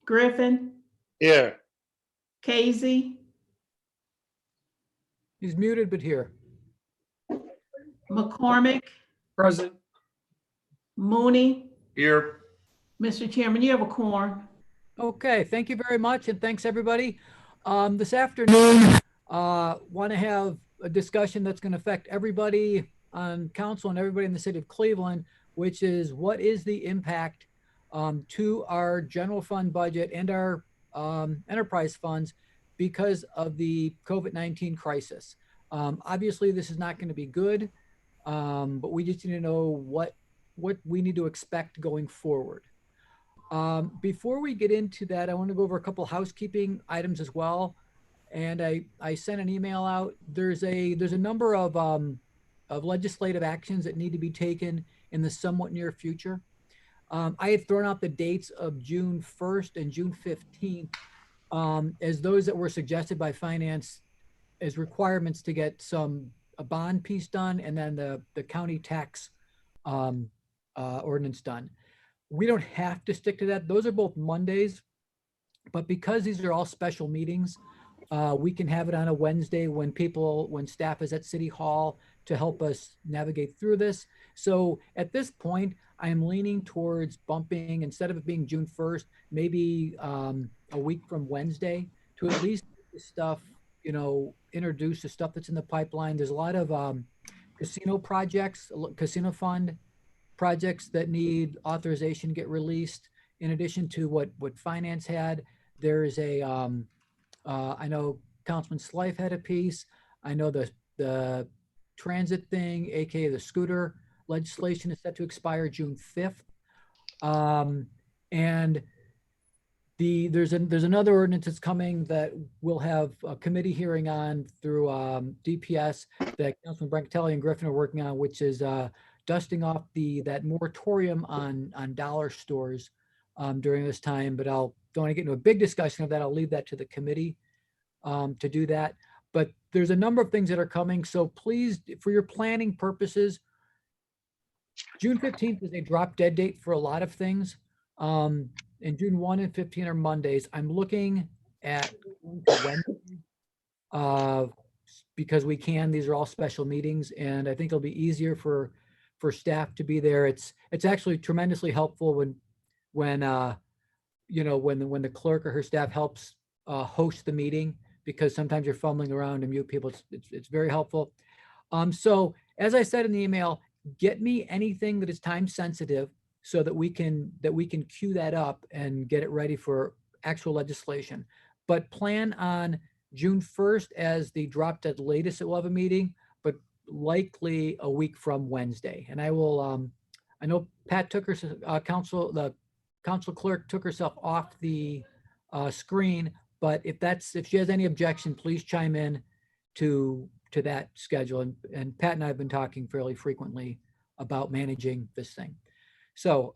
Griffin, Here. Casey, He's muted, but here. McCormick, Present. Mooney. Here. Mr. Chairman, you have a quorum. Okay, thank you very much, and thanks everybody. This afternoon, want to have a discussion that's going to affect everybody on council and everybody in the city of Cleveland, which is what is the impact to our general fund budget and our enterprise funds because of the COVID-19 crisis. Obviously, this is not going to be good, but we just need to know what we need to expect going forward. Before we get into that, I want to go over a couple housekeeping items as well. And I sent an email out. There's a number of legislative actions that need to be taken in the somewhat near future. I had thrown out the dates of June 1st and June 15th as those that were suggested by finance as requirements to get a bond piece done and then the county tax ordinance done. We don't have to stick to that. Those are both Mondays, but because these are all special meetings, we can have it on a Wednesday when staff is at City Hall to help us navigate through this. So at this point, I am leaning towards bumping, instead of it being June 1st, maybe a week from Wednesday, to at least get the stuff, introduce the stuff that's in the pipeline. There's a lot of casino projects, casino fund projects that need authorization to get released. In addition to what finance had, there's I know Councilman Slife had a piece. I know the transit thing, aka the scooter legislation, is set to expire June 5th. And there's another ordinance that's coming that we'll have a committee hearing on through DPS that Councilman Brancatelli and Griffin are working on, which is dusting off that moratorium on dollar stores during this time. But don't want to get into a big discussion of that. I'll leave that to the committee to do that. But there's a number of things that are coming. So please, for your planning purposes, June 15th is a drop dead date for a lot of things. And June 1 and 15 are Mondays. I'm looking at Wednesday because we can. These are all special meetings, and I think it'll be easier for staff to be there. It's actually tremendously helpful when the clerk or her staff helps host the meeting, because sometimes you're fumbling around to mute people. It's very helpful. So as I said in the email, get me anything that is time sensitive so that we can queue that up and get it ready for actual legislation. But plan on June 1st as the drop dead latest that we'll have a meeting, but likely a week from Wednesday. And I will, I know Pat took her, the council clerk took herself off the screen, but if she has any objection, please chime in to that schedule. And Pat and I have been talking fairly frequently about managing this thing. So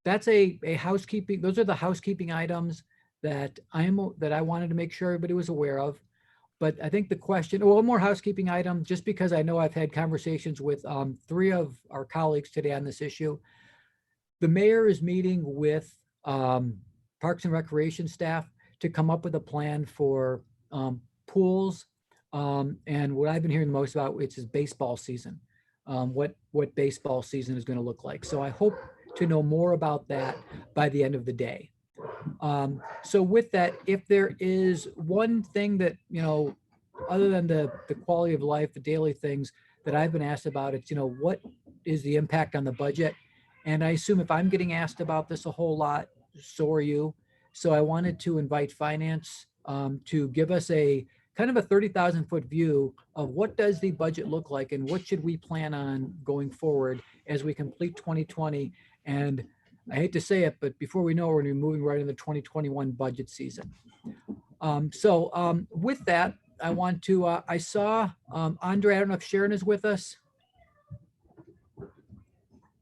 that's a housekeeping. Those are the housekeeping items that I wanted to make sure everybody was aware of. But I think the question, one more housekeeping item, just because I know I've had conversations with 3 of our colleagues today on this issue. The mayor is meeting with Parks and Recreation staff to come up with a plan for pools. And what I've been hearing the most about, which is baseball season, what baseball season is going to look like. So I hope to know more about that by the end of the day. So with that, if there is one thing that, other than the quality of life, the daily things that I've been asked about, it's, what is the impact on the budget? And I assume if I'm getting asked about this a whole lot, so are you. So I wanted to invite finance to give us a kind of a 30,000 foot view of what does the budget look like and what should we plan on going forward as we complete 2020. And I hate to say it, but before we know, we're going to be moving right into the 2021 budget season. With that, I want to, I saw Andre, I don't know if Sharon is with us.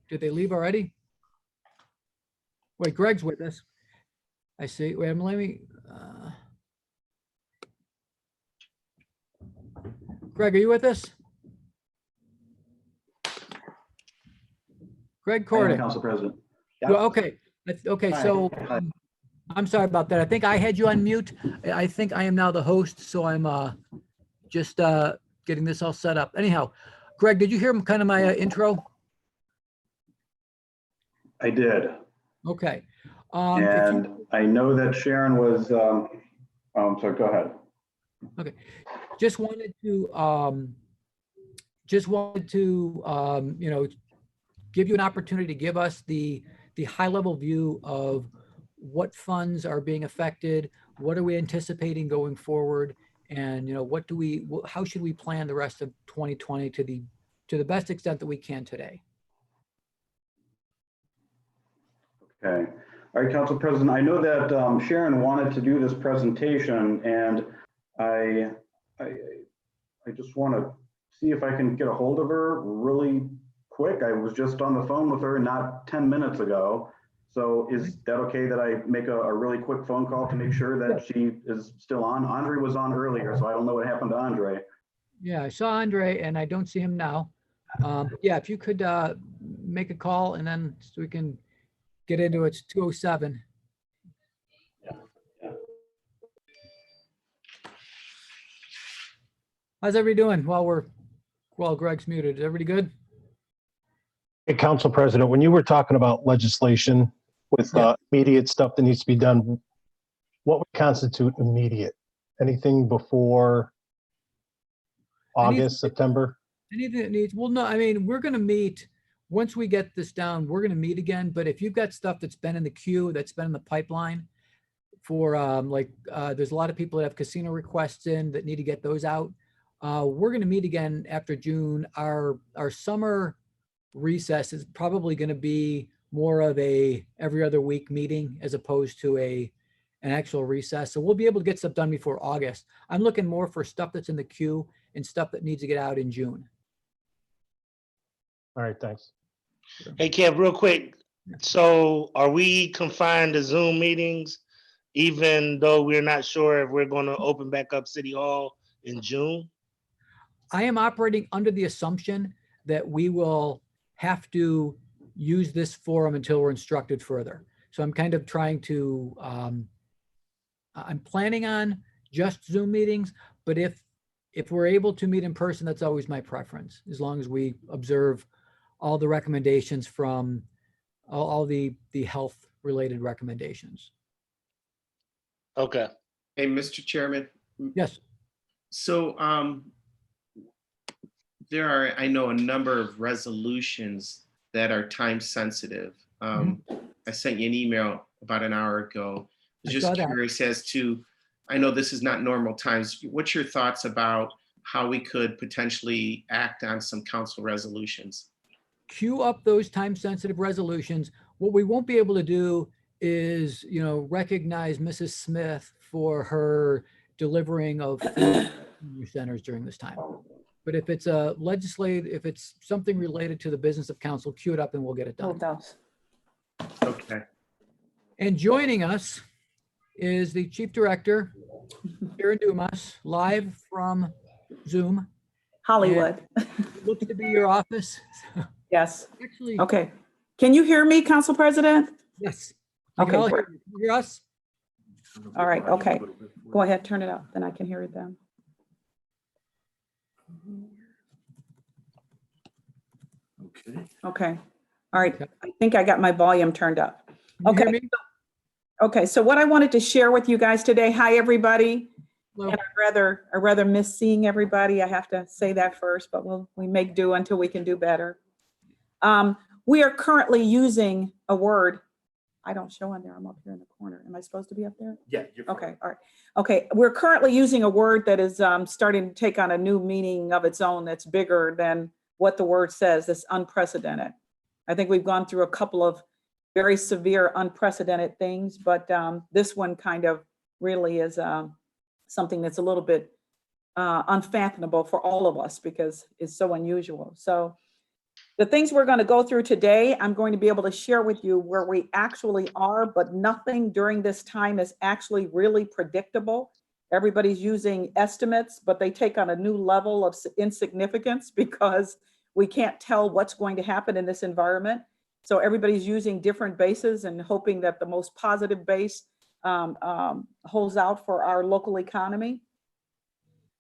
Did they leave already? Wait, Greg's with us. I see. Wait, let me. Greg, are you with us? Greg Cordick. Council President. Well, okay. Okay. So I'm sorry about that. I think I had you on mute. I think I am now the host, so I'm just getting this all set up. Anyhow, Greg, did you hear kind of my intro? I did. Okay. And I know that Sharon was, so go ahead. Okay. Just wanted to, you know, give you an opportunity to give us the high level view of what funds are being affected, what are we anticipating going forward, and you know, how should we plan the rest of 2020 to the best extent that we can today. Okay. All right, Council President, I know that Sharon wanted to do this presentation, and I just want to see if I can get a hold of her really quick. I was just on the phone with her not 10 minutes ago. So is that okay that I make a really quick phone call to make sure that she is still on? Andre was on earlier, so I don't know what happened to Andre. Yeah, I saw Andre and I don't see him now. Yeah, if you could make a call and then so we can get into it. It's 2:07. Yeah. How's everybody doing while Greg's muted? Is everybody good? Hey, Council President, when you were talking about legislation with immediate stuff that needs to be done, what would constitute immediate? Anything before August, September? Anything that needs, well, no, I mean, we're going to meet, once we get this down, we're going to meet again. But if you've got stuff that's been in the queue, that's been in the pipeline for there's a lot of people that have casino requests in that need to get those out. We're going to meet again after June. Our summer recess is probably going to be more of a every other week meeting as opposed to an actual recess. So we'll be able to get stuff done before August. I'm looking more for stuff that's in the queue and stuff that needs to get out in June. All right, thanks. Hey, Kev, real quick. So are we confined to Zoom meetings, even though we're not sure if we're going to open back up City Hall in June? I am operating under the assumption that we will have to use this forum until we're instructed further. So I'm kind of trying to, I'm planning on just Zoom meetings, but if we're able to meet in person, that's always my preference, as long as we observe all the recommendations from all the health related recommendations. Okay. Hey, Mr. Chairman. Yes. So there are, I know, a number of resolutions that are time sensitive. I sent you an email about an hour ago. I was just curious as to, I know this is not normal times. What's your thoughts about how we could potentially act on some council resolutions? Queue up those time sensitive resolutions. What we won't be able to do is, you know, recognize Mrs. Smith for her delivering of senior centers during this time. But if it's a if it's something related to the business of council, queue it up and we'll get it done. Okay. And joining us is the Chief Director, Sharon Dumas, live from Zoom. Hollywood. Looks to be your office. Yes. Actually, Okay. Can you hear me, Council President? yes. We can Okay, all great. hear you. Can you hear us? All right. Okay. Go ahead. Turn it up. Then I can hear it then. Okay. All right. I think I got my volume turned up. Can you hear Okay. me? Okay. So what I wanted to share with you guys today. Hi, everybody. Hello. And I rather miss seeing everybody. I have to say that first, but we make do until we can do better. We are currently using a word. I don't show on there. I'm up here in the corner. Am I supposed to be up there? Yeah. Okay. All right. Okay. We're currently using a word that is starting to take on a new meaning of its own that's bigger than what the word says. It's unprecedented. I think we've gone through a couple of very severe, unprecedented things, but this one kind of really is something that's a little bit unfathomable for all of us because it's so unusual. So the things we're going to go through today, I'm going to be able to share with you where we actually are, but nothing during this time is actually really predictable. Everybody's using estimates, but they take on a new level of insignificance because we can't tell what's going to happen in this environment. So everybody's using different bases and hoping that the most positive base holds out for our local economy.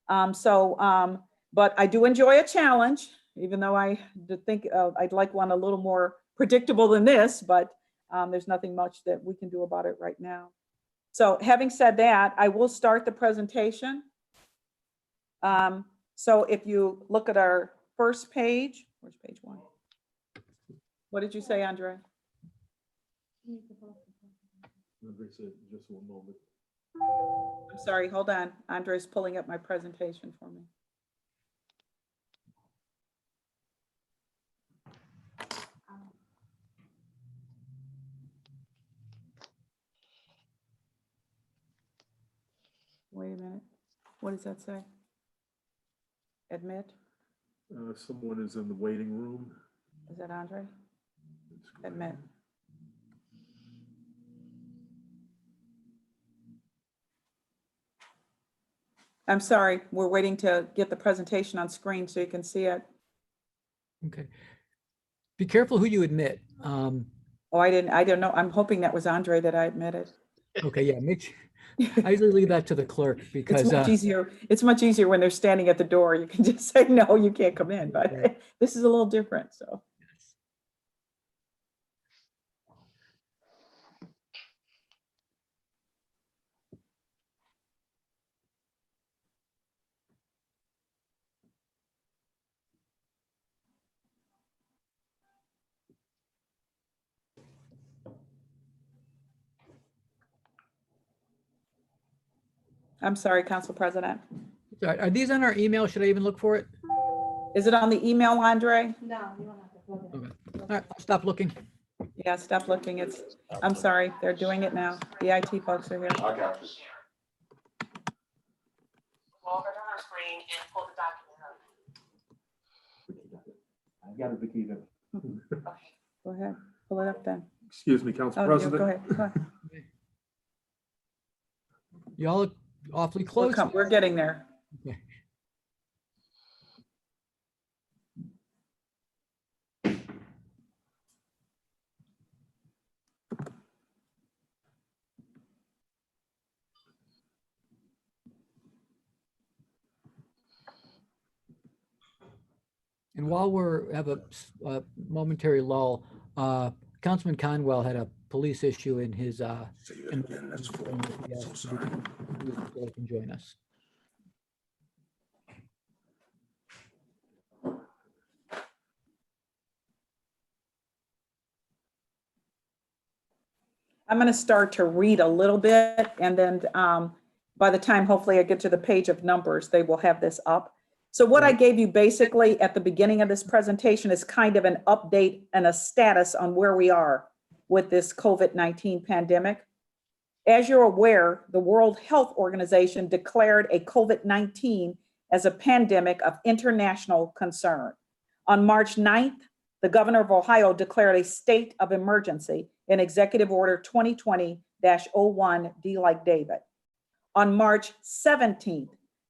But I do enjoy a challenge, even though I think I'd like one a little more predictable than this, but there's nothing much that we can do about it right now. So having said that, I will start the presentation. So if you look at our first page, where's page 1? What did you say, Andre? Andre said, just one moment. I'm sorry, hold on. Andre's pulling up my presentation for me. Wait a minute. What does that say? Admit? Someone is in the waiting room. Is that Andre? Admit. I'm sorry, we're waiting to get the presentation on screen so you can see it. Okay. Be careful who you admit. Oh, I don't know. I'm hoping that was Andre that I admitted. Okay, yeah, I usually leave that to the clerk because It's much easier. It's much easier when they're standing at the door. You can just say, no, you can't come in, but Right. this is a little different, so. I'm sorry, Council President. are these on our email? Should I even look for it? Is it on the email, Andre? No, you don't have to plug it. Okay. All right, I'll stop looking. Yeah, stop looking. I'm sorry, they're doing it now. The IT folks are here. Log over to her screen and pull the document up. I got it, Nikita. Go ahead, pull it up then. Excuse me, Council Oh, yeah, President. go ahead. Go ahead. Y'all look awfully close. We're getting there. Okay. And while have a momentary lull, Councilman Conwell had a police issue in his. Say it again, that's full. I'm so sorry. Can join us. I'm going to start to read a little bit, and then by the time hopefully I get to the page of numbers, they will have this up. So what I gave you basically at the beginning of this presentation is kind of an update and a status on where we are with this COVID-19 pandemic. As you're aware, the World Health Organization declared a COVID-19 as a pandemic of international concern. On March 9th, the governor of Ohio declared a state of emergency in Executive Order 2020-01, D like David. On March 17th,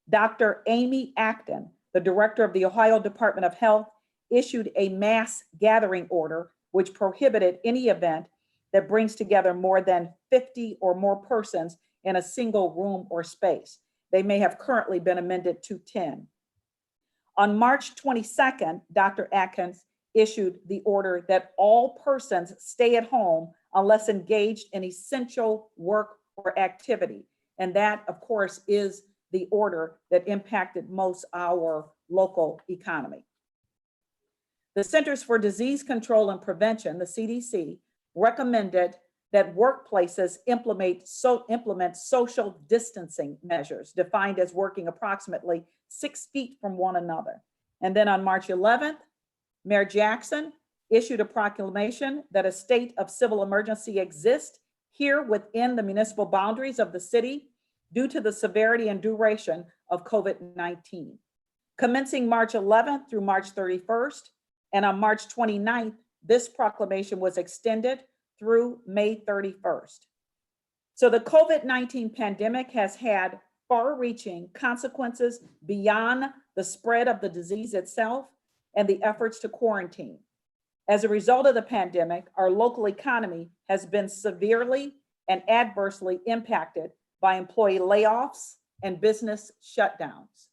Dr. Amy Acton, the director of the Ohio Department of Health, issued a mass gathering order which prohibited any event that brings together more than 50 or more persons in a single room or space. They may have currently been amended to 10. On March 22nd, Dr. Atkins issued the order that all persons stay at home unless engaged in essential work or activity. And that, of course, is the order that impacted most our local economy. The Centers for Disease Control and Prevention, the CDC, recommended that workplaces implement social distancing measures, defined as working approximately 6 feet from one another. And then on March 11th, Mayor Jackson issued a proclamation that a state of civil emergency exists here within the municipal boundaries of the city due to the severity and duration of COVID-19. Commencing March 11th through March 31st, and on March 29th, this proclamation was extended through May 31st. So the COVID-19 pandemic has had far-reaching consequences beyond the spread of the disease itself and the efforts to quarantine. As a result of the pandemic, our local economy has been severely and adversely impacted by employee layoffs and business shutdowns.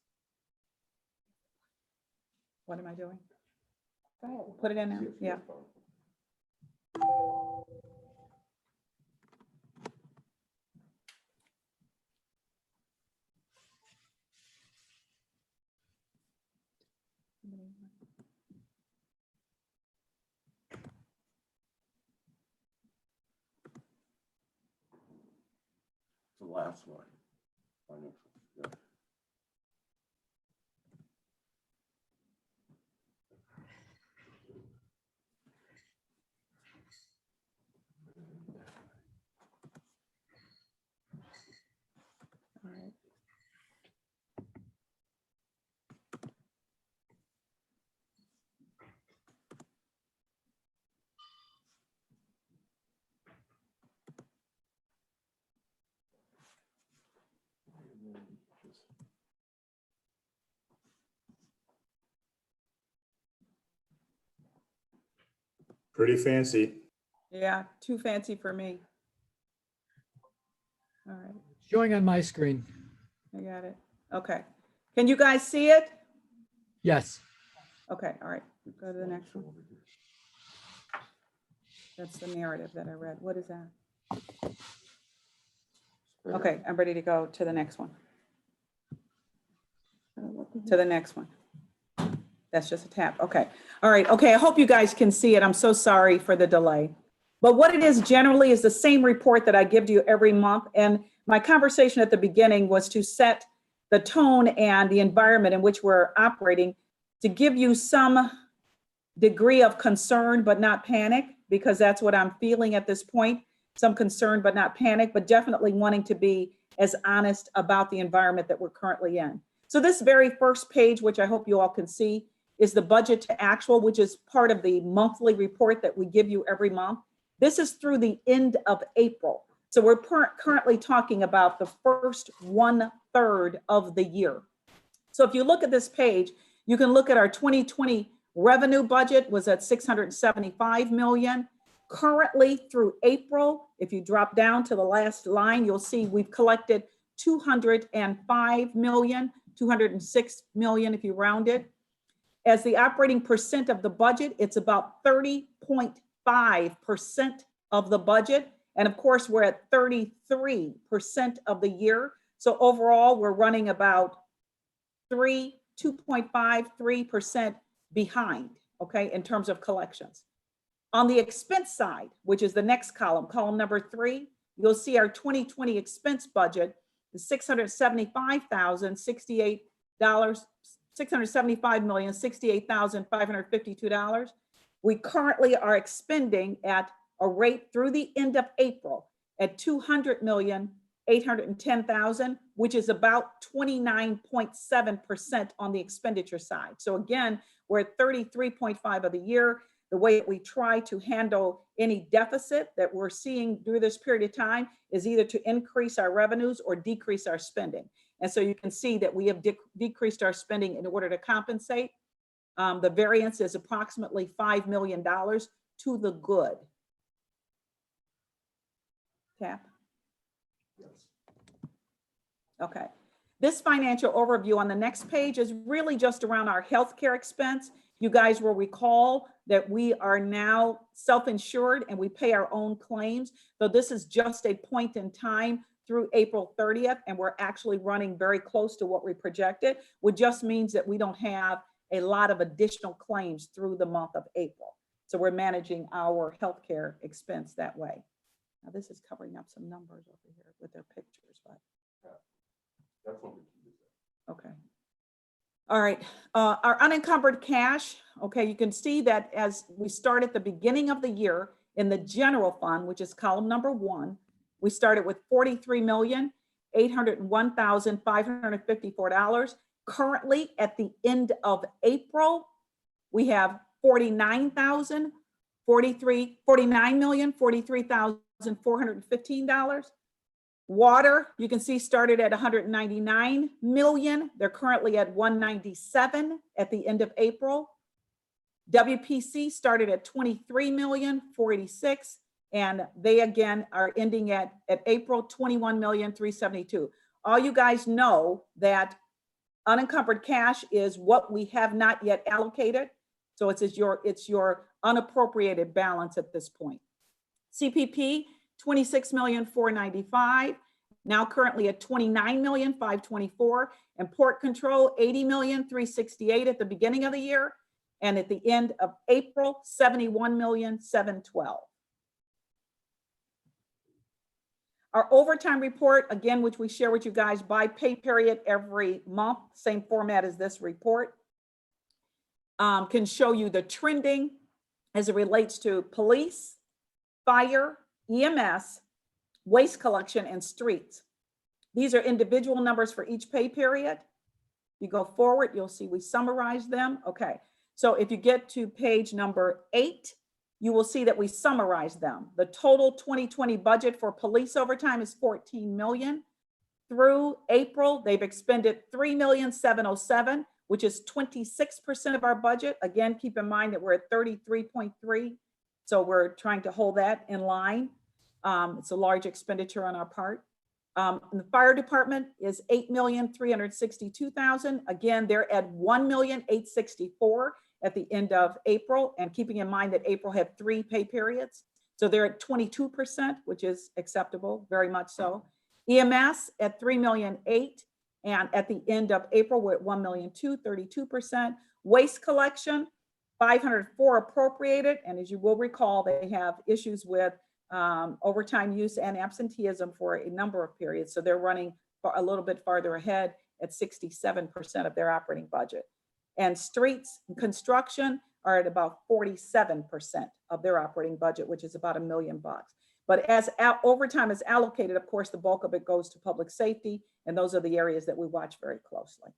What am I doing? Go ahead, put it in now. Yeah. The last one. Yeah. All right. Pretty fancy. Yeah, too fancy for me. All right, Showing on my screen. I got it. Okay. Can you guys see it? Yes. Okay, all right, go to the next one. That's the narrative that I read. What is that? Okay, I'm ready to go to the next one. To the next one. That's just a tap. Okay. All right. Okay. I hope you guys can see it. I'm so sorry for the delay. But what it is generally is the same report that I give to you every month. And my conversation at the beginning was to set the tone and the environment in which we're operating to give you some degree of concern, but not panic, because that's what I'm feeling at this point. Some concern, but not panic, but definitely wanting to be as honest about the environment that we're currently in. So this very first page, which I hope you all can see, is the budget to actual, which is part of the monthly report that we give you every month. This is through the end of April. So we're currently talking about the first 1/3 of the year. So if you look at this page, you can look at our 2020 revenue budget was at 675 million. Currently through April, if you drop down to the last line, you'll see we've collected 205 million, 206 million if you round it. As the operating percent of the budget, it's about 30.5% of the budget. And of course, we're at 33% of the year. So overall, we're running about 2.53% behind, okay, in terms of collections. On the expense side, which is the next column, column number 3, you'll see our 2020 expense budget is $675,068, $675,068,552. We currently are expending at a rate through the end of April at $200,810,000, which is about 29.7% on the expenditure side. So again, we're at 33.5 of the year. The way that we try to handle any deficit that we're seeing through this period of time is either to increase our revenues or decrease our spending. And so you can see that we have decreased our spending in order to compensate. The variance is approximately $5 million to the good. Tap. Okay. This financial overview on the next page is really just around our healthcare expense. You guys will recall that we are now self-insured and we pay our own claims. So this is just a point in time through April 30th, and we're actually running very close to what we projected, which just means that we don't have a lot of additional claims through the month of April. So we're managing our healthcare expense that way. Now this is covering up some numbers over here with their pictures, but. Okay. All right, our unencumbered cash, okay, you can see that as we start at the beginning of the year in the general fund, which is column number 1, we started with $43,801,554. Currently at the end of April, we have $49,043,415. Water, you can see started at 199 million. They're currently at 197 at the end of April. WPC started at 23 million, 486. And they again are ending at April 21,372,000. All you guys know that unencumbered cash is what we have not yet allocated. So it's your unappropriated balance at this point. CPP, 26,495,000, now currently at 29,524,000. And port control, 80,368,000 at the beginning of the year. And at the end of April, 71,712,000. Our overtime report, again, which we share with you guys by pay period every month, same format as this report, can show you the trending as it relates to police, fire, EMS, waste collection, and streets. These are individual numbers for each pay period. You go forward, you'll see we summarize them. Okay, so if you get to page number 8, you will see that we summarize them. The total 2020 budget for police overtime is 14 million. Through April, they've expended 3,707,000, which is 26% of our budget. Again, keep in mind that we're at 33.3. So we're trying to hold that in line. It's a large expenditure on our part. The fire department is 8,362,000. Again, they're at 1,864,000 at the end of April, and keeping in mind that April had 3 pay periods. So they're at 22%, which is acceptable, very much so. EMS at 3,000,008, and at the end of April, we're at 1,000,002, 32%. Waste collection, 504 appropriated, and as you will recall, they have issues with overtime use and absenteeism for a number of periods. So they're running a little bit farther ahead at 67% of their operating budget. And streets and construction are at about 47% of their operating budget, which is about $1 million. But as overtime is allocated, of course, the bulk of it goes to public safety, and those are the areas that we watch very closely.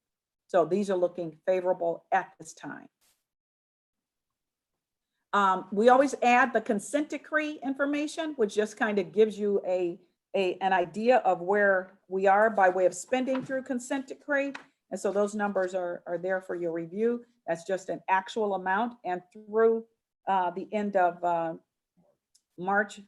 So these are looking favorable at this time. We always add the consent decree information, which just kind of gives you an idea of where we are by way of spending through consent decree. And so those numbers are there for your review. That's just an actual amount. And through the end of March.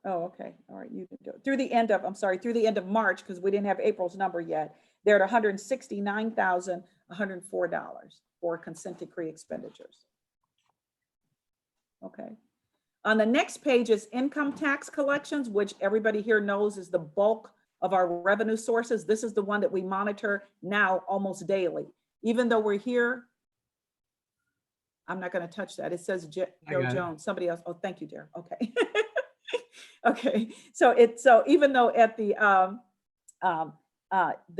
Oh, okay. All right. You can do it. Through the end of, I'm sorry, through the end of March, because we didn't have April's number yet. They're at $169,104 for consent decree expenditures. Okay. On the next page is income tax collections, which everybody here knows is the bulk of our revenue sources. This is the one that we monitor now almost daily. Even though we're here, I'm not going to touch that. It says Joe Jones, somebody else. Oh, thank you, dear. Okay. Okay. So even though at the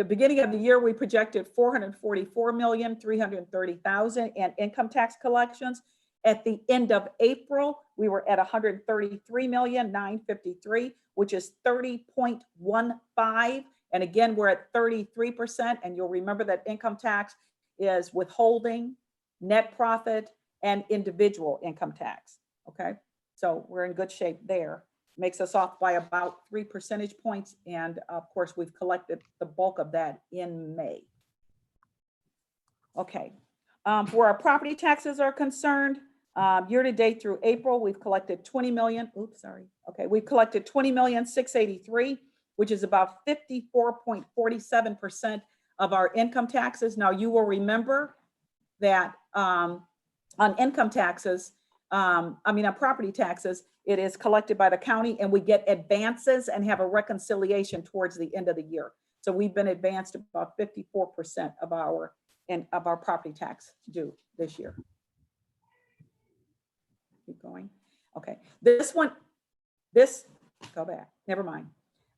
beginning of the year, we projected 444,330,000 in income tax collections. At the end of April, we were at 133,953,000, which is 30.15. And again, we're at 33%. And you'll remember that income tax is withholding, net profit, and individual income tax. Okay. So we're in good shape there. Makes us off by about 3 percentage points. And of course, we've collected the bulk of that in May. Okay. Where our property taxes are concerned, year to date through April, we've collected 20 million. Oops, sorry. Okay. We've collected 20,683,000, which is about 54.47% of our income taxes. Now you will remember that on income taxes, on property taxes, it is collected by the county and we get advances and have a reconciliation towards the end of the year. So we've been advanced about 54% of our property tax due this year. Keep going. Okay, go back, never mind.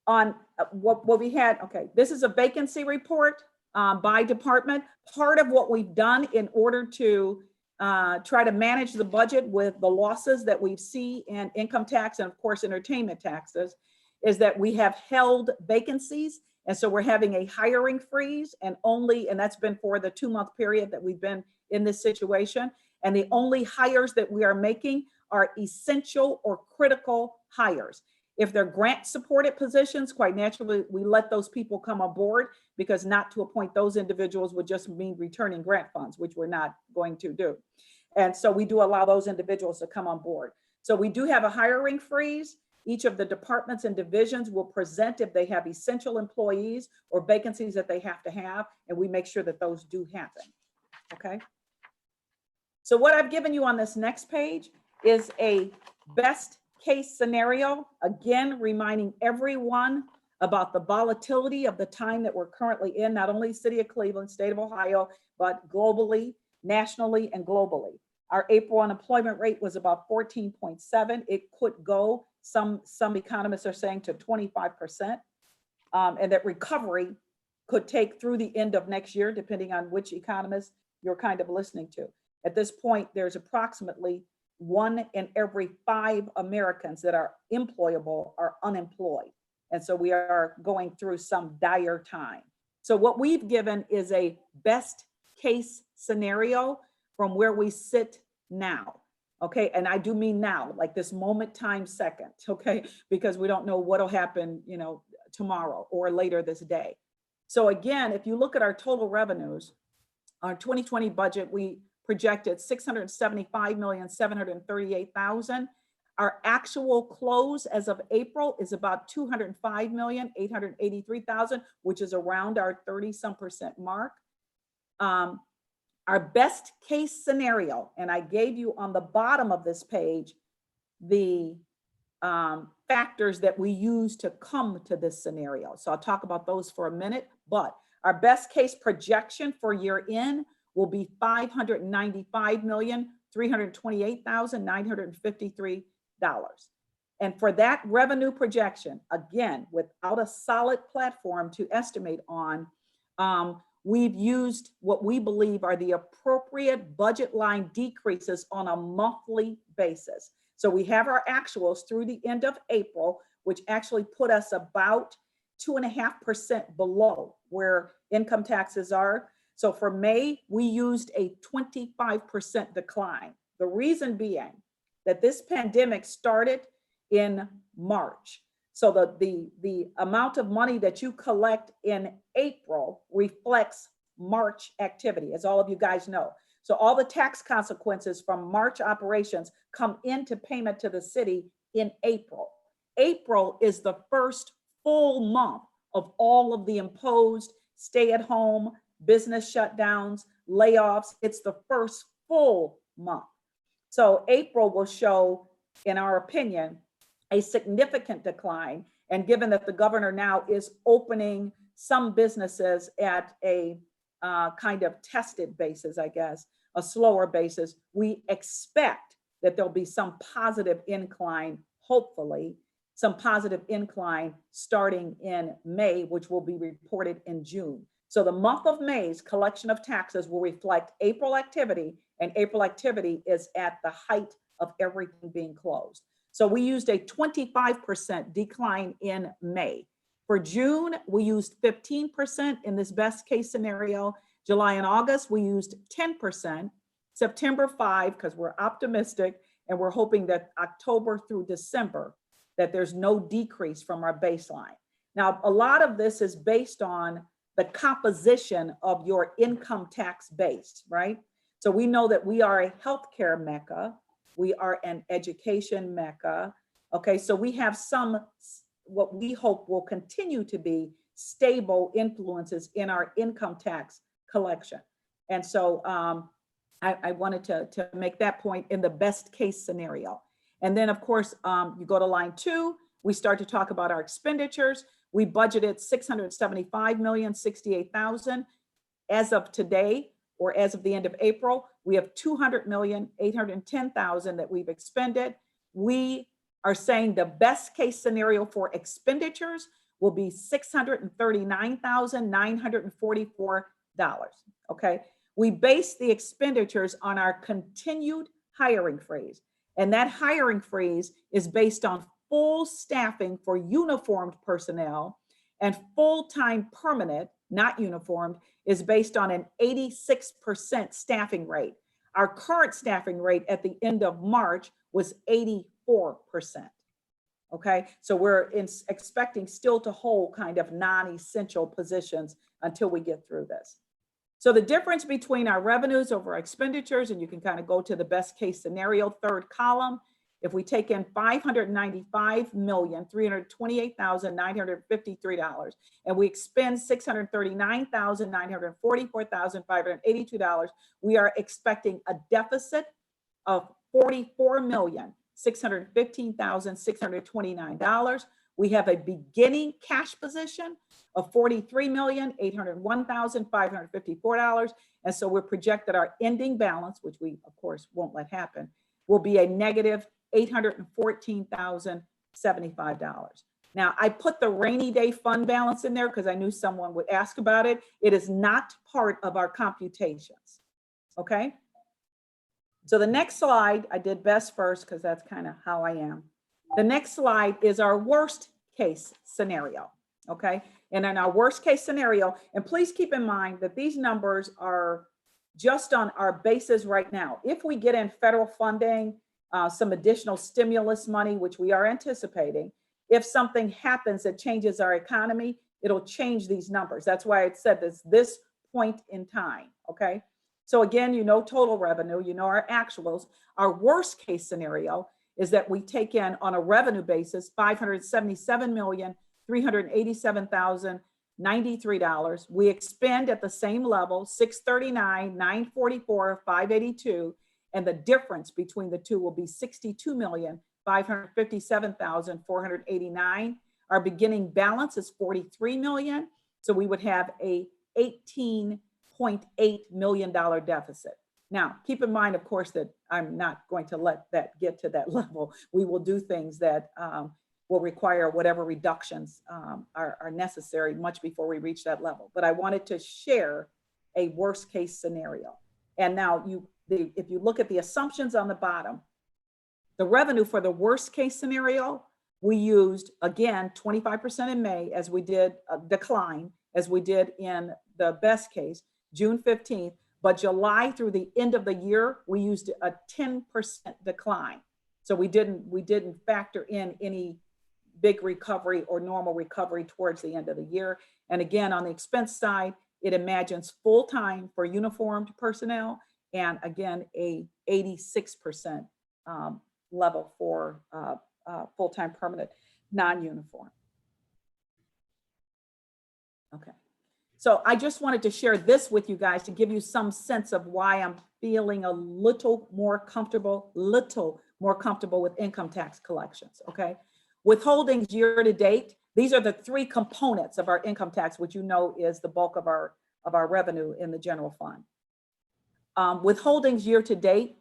On what we had, okay, this is a vacancy report by department. Part of what we've done in order to try to manage the budget with the losses that we see in income tax and of course entertainment taxes is that we have held vacancies. And so we're having a hiring freeze and that's been for the 2-month period that we've been in this situation. And the only hires that we are making are essential or critical hires. If they're grant supported positions, quite naturally, we let those people come aboard because not to appoint those individuals would just mean returning grant funds, which we're not going to do. And so we do allow those individuals to come on board. So we do have a hiring freeze. Each of the departments and divisions will present if they have essential employees or vacancies that they have to have, and we make sure that those do happen, okay? So what I've given you on this next page is a best case scenario, again, reminding everyone about the volatility of the time that we're currently in, not only city of Cleveland, state of Ohio, but globally, nationally, and globally. Our April unemployment rate was about 14.7. It could go, some economists are saying, to 25%, and that recovery could take through the end of next year, depending on which economist you're kind of listening to. At this point, there's approximately 1 in every 5 Americans that are employable are unemployed. And so we are going through some dire time. So what we've given is a best case scenario from where we sit now. Okay, and I do mean now, like this moment, time, second, okay, because we don't know what'll happen, you know, tomorrow or later this day. So again, if you look at our total revenues, our 2020 budget, we projected $675,738,000. Our actual close as of April is about $205,883,000, which is around our 30-some% mark. Our best case scenario, and I gave you on the bottom of this page the factors that we use to come to this scenario. So I'll talk about those for a minute, but our best case projection for year end will be $595,328,953. And for that revenue projection, again, without a solid platform to estimate on, we've used what we believe are the appropriate budget line decreases on a monthly basis. So we have our actuals through the end of April, which actually put us about 2.5% below where income taxes are. So for May, we used a 25% decline. The reason being that this pandemic started in March. So the amount of money that you collect in April reflects March activity, as all of you guys know. So all the tax consequences from March operations come into payment to the city in April. April is the first full month of all of the imposed stay-at-home, business shutdowns, layoffs. It's the first full month. So April will show, in our opinion, a significant decline. And given that the governor now is opening some businesses at a kind of tested basis, I guess, a slower basis, we expect that there'll be some positive incline, hopefully, some positive incline starting in May, which will be reported in June. So the month of May's collection of taxes will reflect April activity, and April activity is at the height of everything being closed. So we used a 25% decline in May. For June, we used 15% in this best case scenario. July and August, we used 10%. September 5, because we're optimistic, and we're hoping that October through December, that there's no decrease from our baseline. Now, a lot of this is based on the composition of your income tax base, right? So we know that we are a healthcare mecca. We are an education mecca. Okay, so we have some, what we hope will continue to be stable influences in our income tax collection. And so I wanted to make that point in the best case scenario. And then of course, you go to line 2, we start to talk about our expenditures. We budgeted $675,068,000. As of today, or as of the end of April, we have $200,810,000 that we've expended. We are saying the best case scenario for expenditures will be $639,944. Okay, we base the expenditures on our continued hiring freeze, and that hiring freeze is based on full staffing for uniformed personnel, and full-time permanent, not uniformed, is based on an 86% staffing rate. Our current staffing rate at the end of March was 84%. Okay, so we're expecting still to hold kind of non-essential positions until we get through this. So the difference between our revenues over our expenditures, and you can kind of go to the best case scenario, third column. If we take in $595,328,953 and we expend $639,944,582, we are expecting a deficit of $44,615,629. We have a beginning cash position of $43,801,554. And so we're projected our ending balance, which we of course won't let happen, will be a negative $814,075. Now I put the rainy day fund balance in there because I knew someone would ask about it. It is not part of our computations. Okay. So the next slide, I did best first because that's kind of how I am. The next slide is our worst case scenario. Okay. And in our worst case scenario, and please keep in mind that these numbers are just on our basis right now. If we get in federal funding, some additional stimulus money, which we are anticipating, if something happens that changes our economy, it'll change these numbers. That's why it said this point in time. Okay. So again, total revenue, our actuals. Our worst case scenario is that we take in on a revenue basis, $577,387,093. We expend at the same level, $639,944,582. And the difference between the two will be $62,557,489. Our beginning balance is $43 million. So we would have a $18.8 million deficit. Now, keep in mind, of course, that I'm not going to let that get to that level. We will do things that will require whatever reductions are necessary much before we reach that level. But I wanted to share a worst case scenario. And now if you look at the assumptions on the bottom, the revenue for the worst case scenario, we used, again, 25% in May, as we did a decline, as we did in the best case, June 15th, but July through the end of the year, we used a 10% decline. So we didn't factor in any big recovery or normal recovery towards the end of the year. And again, on the expense side, it imagines full-time for uniformed personnel, and again, a 86% level for full-time permanent non-uniform. Okay. So I just wanted to share this with you guys to give you some sense of why I'm feeling a little more comfortable with income tax collections, okay? Withholdings year to date, these are the three components of our income tax, which is the bulk of our revenue in the general fund. Withholdings year to date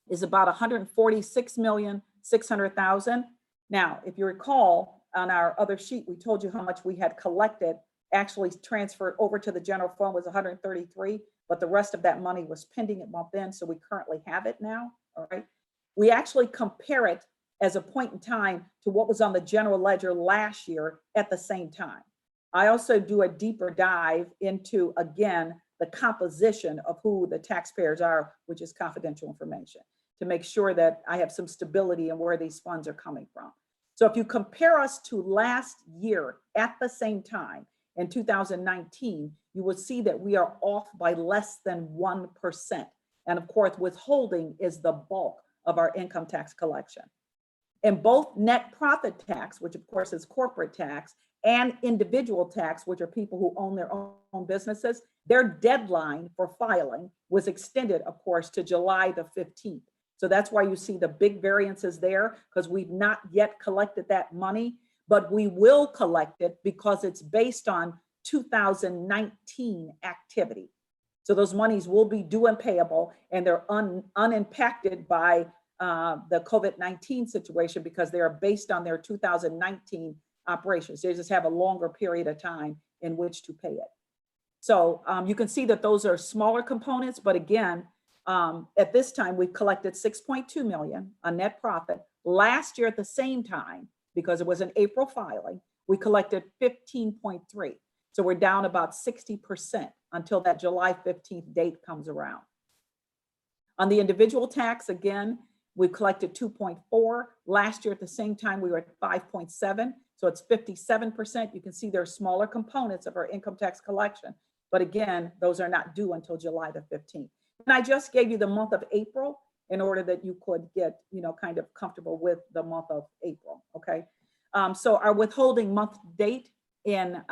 is about $146,600,000. Now, if you recall, on our other sheet, we told you how much we had collected, actually transferred over to the general fund was 133, but the rest of that money was pending at month end, so we currently have it now, all right? We actually compare it as a point in time to what was on the general ledger last year at the same time. I also do a deeper dive into, again, the composition of who the taxpayers are, which is confidential information, to make sure that I have some stability in where these funds are coming from. So if you compare us to last year at the same time, in 2019, you will see that we are off by less than 1%. And of course, withholding is the bulk of our income tax collection. And both net profit tax, which of course is corporate tax, and individual tax, which are people who own their own businesses, their deadline for filing was extended, of course, to July the 15th. So that's why you see the big variances there, because we've not yet collected that money, but we will collect it because it's based on 2019 activity. So those monies will be due and payable, and they're unimpacted by the COVID-19 situation because they are based on their 2019 operations. They just have a longer period of time in which to pay it. So you can see that those are smaller components, but again, at this time, we've collected 6.2 million on net profit. Last year at the same time, because it was an April filing, we collected 15.3. So we're down about 60% until that July 15th date comes around. On the individual tax, again, we collected 2.4. Last year at the same time, we were at 5.7. So it's 57%. You can see there are smaller components of our income tax collection. But again, those are not due until July the 15th. And I just gave you the month of April in order that you could get, kind of comfortable with the month of April, okay? So our withholding month date in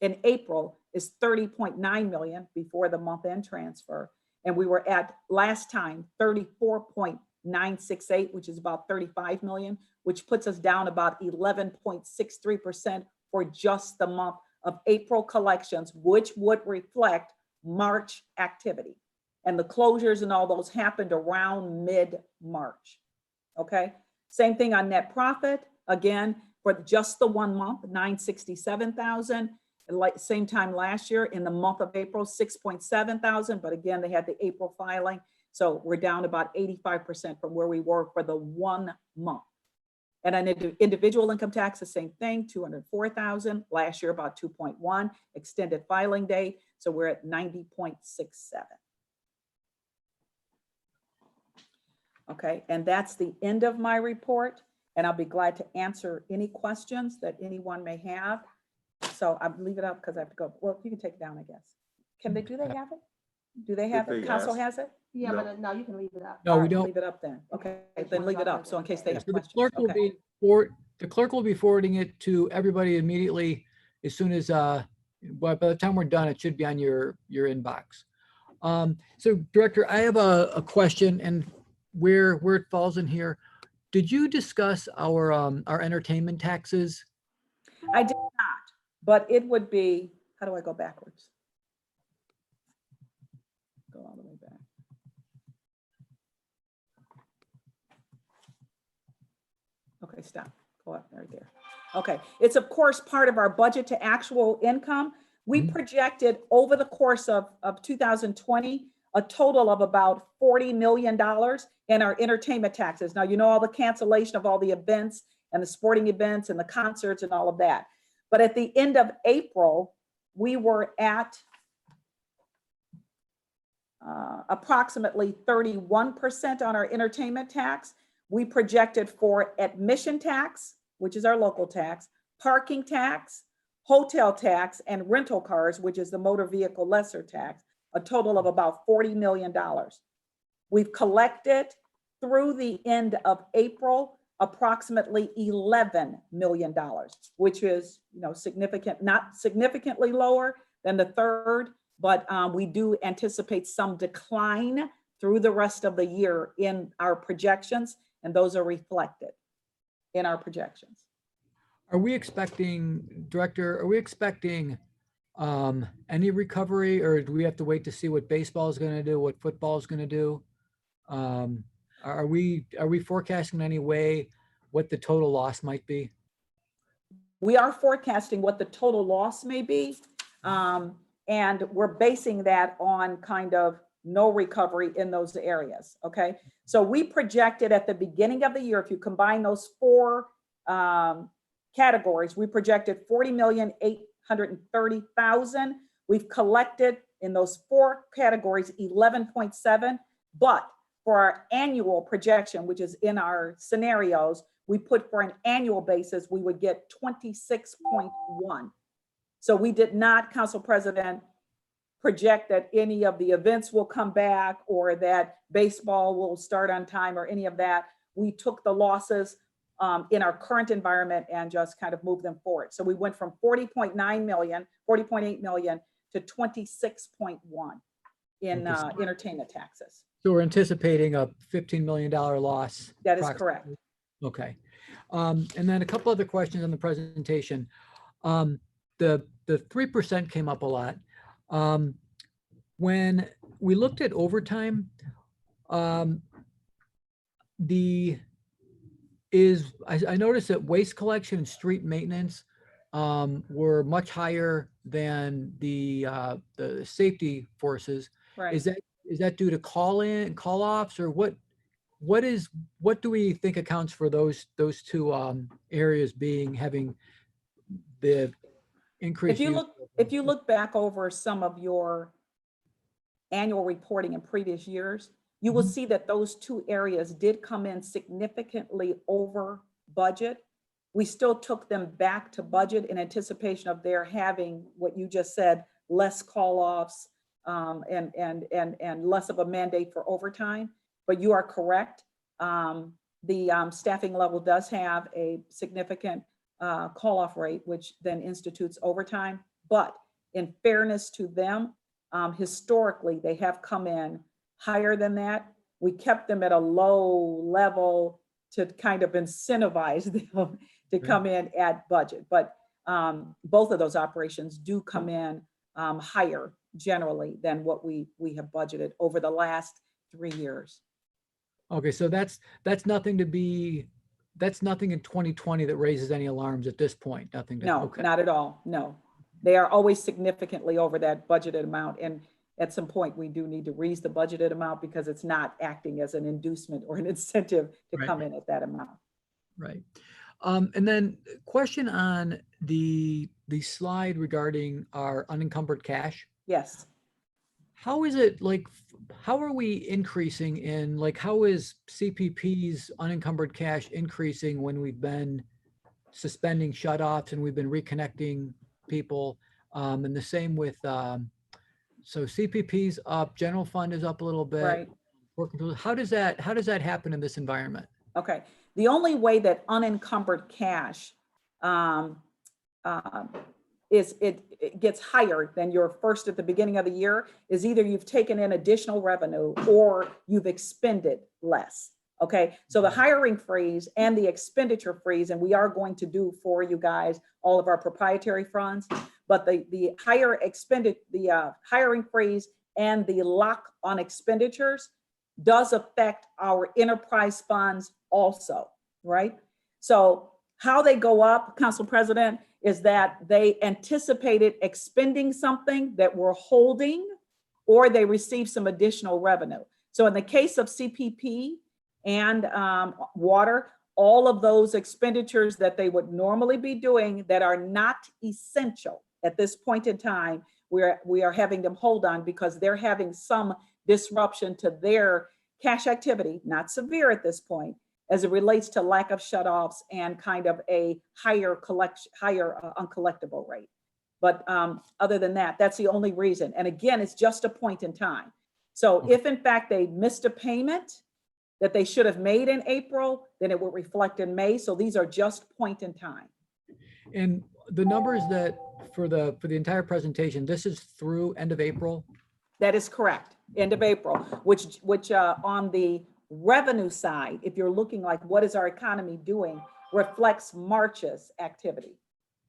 April is 30.9 million before the month end transfer. And we were at last time 34.968, which is about 35 million, which puts us down about 11.63% for just the month of April collections, which would reflect March activity. And the closures and all those happened around mid-March, okay? Same thing on net profit. Again, for just the 1 month, 967,000. Like same time last year in the month of April, 6.7 thousand. But again, they had the April filing. So we're down about 85% from where we were for the 1 month. And on individual income tax, the same thing, 204,000. Last year, about 2.1, extended filing date. So we're at 90.67. Okay, and that's the end of my report. And I'll be glad to answer any questions that anyone may have. So I'll leave it up because I have to go. Well, you can take it down, I guess. Do they have it? Do they have it? Council has it? Yeah, No. but no, you can leave it up. No, All we right, don't. leave it up then. Okay, then leave it up. So in case they have So the questions. clerk will Okay. the clerk will be forwarding it to everybody immediately as soon as, by the time we're done, it should be on your inbox. So Director, I have a question and where it falls in here. Did you discuss our entertainment taxes? I did not, but it would be, how do I go backwards? Go all the way back. Okay, stop. Go up right there. Okay, it's of course part of our budget to actual income. We projected over the course of 2020, a total of about $40 million in our entertainment taxes. Now, all the cancellation of all the events and the sporting events and the concerts and all of that. But at the end of April, we were at approximately 31% on our entertainment tax. We projected for admission tax, which is our local tax, parking tax, hotel tax, and rental cars, which is the motor vehicle lesser tax, a total of about $40 million. We've collected through the end of April, approximately $11 million, which is, significant, not significantly lower than the third, but we do anticipate some decline through the rest of the year in our projections, and those are reflected in our projections. Are we expecting, Director, any recovery, or do we have to wait to see what baseball is going to do, what football is going to do? Are we forecasting in any way what the total loss might be? We are forecasting what the total loss may be, and we're basing that on kind of no recovery in those areas, okay? So we projected at the beginning of the year, if you combine those four categories, we projected 40,830,000. We've collected in those four categories 11.7, but for our annual projection, which is in our scenarios, we put for an annual basis, we would get 26.1. So we did not, Council President, project that any of the events will come back or that baseball will start on time or any of that. We took the losses in our current environment and just kind of moved them forward. So we went from 40.8 million to 26.1 in entertainment taxes. So we're anticipating a $15 million loss. That is correct. Okay. And then a couple other questions on the presentation. The 3% came up a lot. When we looked at overtime, I noticed that waste collection and street maintenance were much higher than the safety forces. Right. Is that due to call offs, or what do we think accounts for those two areas having the increase? If you look back over some of your annual reporting in previous years, you will see that those two areas did come in significantly over budget. We still took them back to budget in anticipation of their having what you just said, less call-offs, and less of a mandate for overtime. But you are correct. The staffing level does have a significant call-off rate, which then institutes overtime. But in fairness to them, historically, they have come in higher than that. We kept them at a low level to kind of incentivize them to come in at budget. But both of those operations do come in higher generally than what we have budgeted over the last 3 years. Okay, so that's nothing that's nothing in 2020 that raises any alarms at this point, nothing. No, Okay. not at all. No, they are always significantly over that budgeted amount. And at some point, we do need to raise the budgeted amount because it's not acting as an inducement or an incentive to come in at that amount. Right. And then question on the slide regarding our unencumbered cash. Yes. How is it like, how are we increasing in, like, how is CPP's unencumbered cash increasing when we've been suspending shutoffs and we've been reconnecting people? And the same with, so CPP's up, general fund is up a little bit. Right. How does that happen in this environment? Okay. The only way that unencumbered cash it gets higher than your first at the beginning of the year is either you've taken in additional revenue or you've expended less. Okay, so the hiring freeze and the expenditure freeze, and we are going to do for you guys all of our proprietary funds, but the hiring freeze and the lock on expenditures does affect our enterprise funds also, right? So how they go up, Council President, is that they anticipated expending something that we're holding, or they received some additional revenue. So in the case of CPP and water, all of those expenditures that they would normally be doing that are not essential at this point in time, we are having them hold on because they're having some disruption to their cash activity, not severe at this point, as it relates to lack of shutoffs and kind of a higher uncollectible rate. But other than that, that's the only reason. And again, it's just a point in time. So if in fact they missed a payment that they should have made in April, then it will reflect in May. So these are just point in time. And the numbers that for the entire presentation, this is through end of April? That is correct, end of April, which on the revenue side, if you're looking like what is our economy doing, reflects March's activity.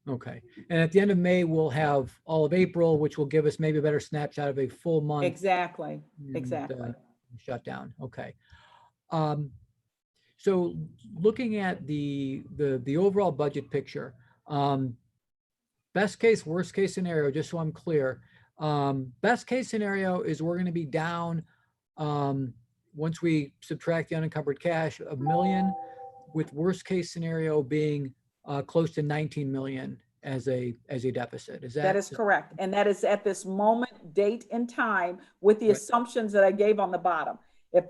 Okay. And at the end of May, we'll have all of April, which will give us maybe a better snapshot of a full month. Exactly, and, exactly. Shut down. Okay. So looking at the overall budget picture, best case, worst case scenario, just so I'm clear, best case scenario is we're going to be down, once we subtract the unencumbered cash, $1 million, with worst case scenario being close to 19 million as a deficit. That is correct. And that is at this moment, date and time, with the assumptions that I gave on the bottom.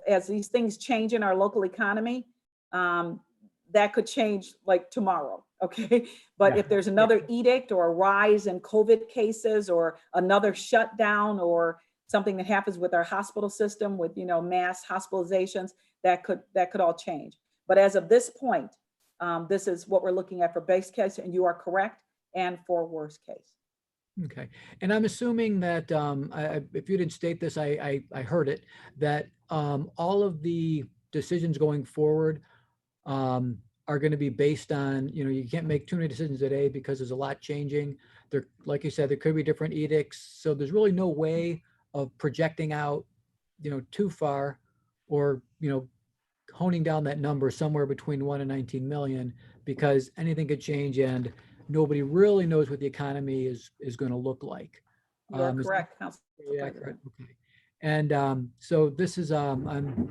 As these things change in our local economy, that could change like tomorrow, okay? But if there's another edict or a rise in COVID cases or another shutdown or something that happens with our hospital system with, mass hospitalizations, that could all change. But as of this point, this is what we're looking at for base case, and you are correct, and for worst case. Okay. And I'm assuming that if you didn't state this, I heard it, that all of the decisions going forward are going to be based on, you can't make too many decisions today because there's a lot changing. There, like you said, there could be different edicts. So there's really no way of projecting out, too far, or, honing down that number somewhere between 1 and 19 million, because anything could change and nobody really knows what the economy is going to look like. You're correct, Council. Yeah, correct. Okay. And so this is, I'm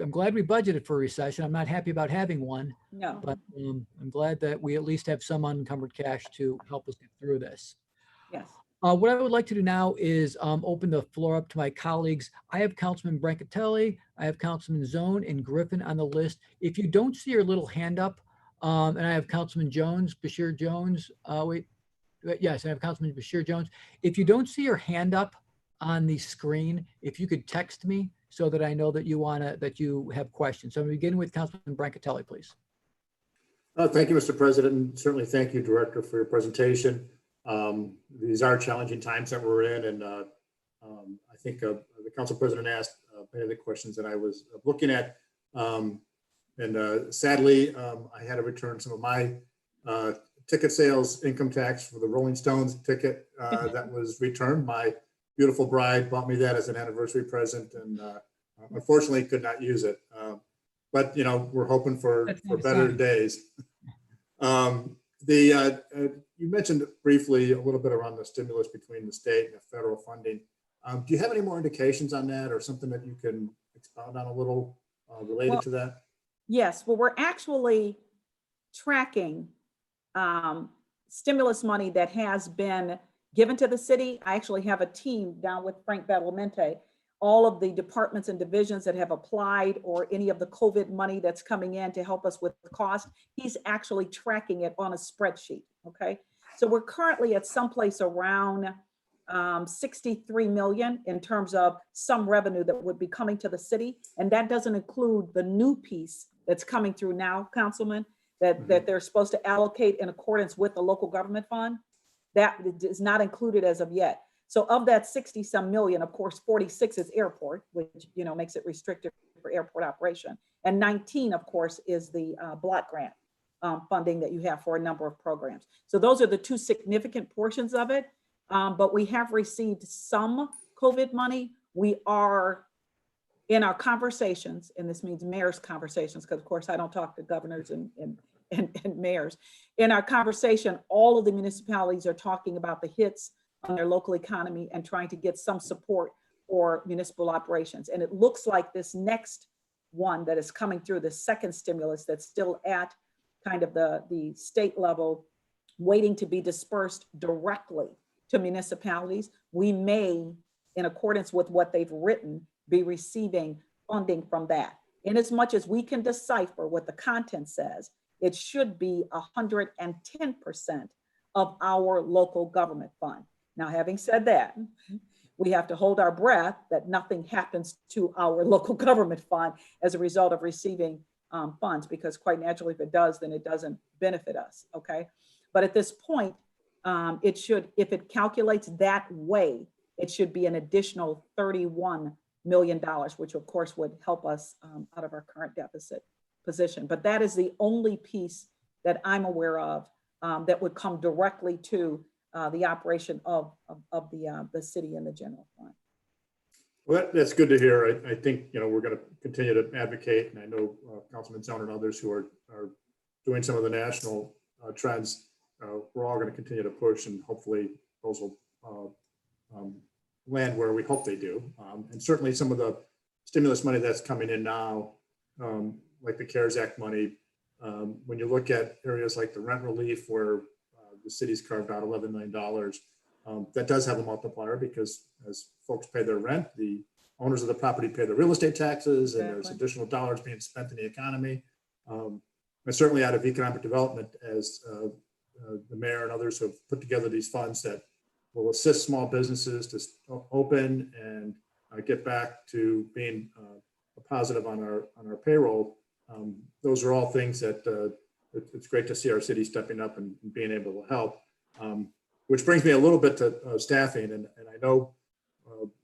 glad we budgeted for a recession. I'm not happy about having one, No. but I'm glad that we at least have some unencumbered cash to help us get through this. Yes. What I would like to do now is open the floor up to my colleagues. I have Councilman Brancatelli, I have Councilman Zone and Griffin on the list. If you don't see your little hand up, and I have Councilman Jones, Bashir Jones, wait, Yes, I have Councilman Bashir Jones. If you don't see your hand up on the screen, if you could text me so that I know that that you have questions. So I'm beginning with Councilman Brancatelli, please. Thank you, Mr. President, and certainly thank you, Director, for your presentation. These are challenging times that we're in, and I think the Council President asked many of the questions that I was looking at. Sadly, I had to return some of my ticket sales income tax for the Rolling Stones ticket that was returned. My beautiful bride bought me that as an anniversary present, and unfortunately could not use it. But you know, we're hoping for better days. You mentioned briefly a little bit around the stimulus between the state and the federal funding. Do you have any more indications on that, or something that you can expound on a little related to that? Yes, well, we're actually tracking stimulus money that has been given to the city. I actually have a team down with Frank Badalamente, all of the departments and divisions that have applied, or any of the COVID money that's coming in to help us with the cost. He's actually tracking it on a spreadsheet, okay? So we're currently at someplace around 63 million in terms of some revenue that would be coming to the city. And that doesn't include the new piece that's coming through now, Councilman, that they're supposed to allocate in accordance with the local government fund. That is not included as of yet. So of that 60 some million, of course, 46 is airport, which, you know, makes it restricted for airport operation. And 19, of course, is the block grant funding that you have for a number of programs. So those are the two significant portions of it. But we have received some COVID money. We are in our conversations, and this means mayor's conversations, because of course I don't talk to governors and mayors. In our conversation, all of the municipalities are talking about the hits on their local economy and trying to get some support for municipal operations. And it looks like this next one that is coming through, the second stimulus that's still at kind of the state level, waiting to be dispersed directly to municipalities. We may, in accordance with what they've written, be receiving funding from that. In as much as we can decipher what the content says, it should be 110% of our local government fund. Now, having said that, we have to hold our breath that nothing happens to our local government fund as a result of receiving funds, because quite naturally, if it does, then it doesn't benefit us, okay? But at this point, it should, if it calculates that way, it should be an additional $31 million, which of course would help us out of our current deficit position. But that is the only piece that I'm aware of that would come directly to the operation of the city and the general fund. Well, that's good to hear. I think, you know, we're going to continue to advocate, and I know Councilman Zone and others who are doing some of the national trends. We're all going to continue to push, and hopefully those will land where we hope they do. And certainly some of the stimulus money that's coming in now, like the CARES Act money, when you look at areas like the rent relief where the city's carved out $11 million, that does have a multiplier, because as folks pay their rent, the owners of the property pay the real estate taxes, and there's additional dollars being spent in the economy. And certainly out of economic development, as the mayor and others have put together these funds that will assist small businesses to open and get back to being a positive on our payroll. Those are all things that it's great to see our city stepping up and being able to help. Which brings me a little bit to staffing, and I know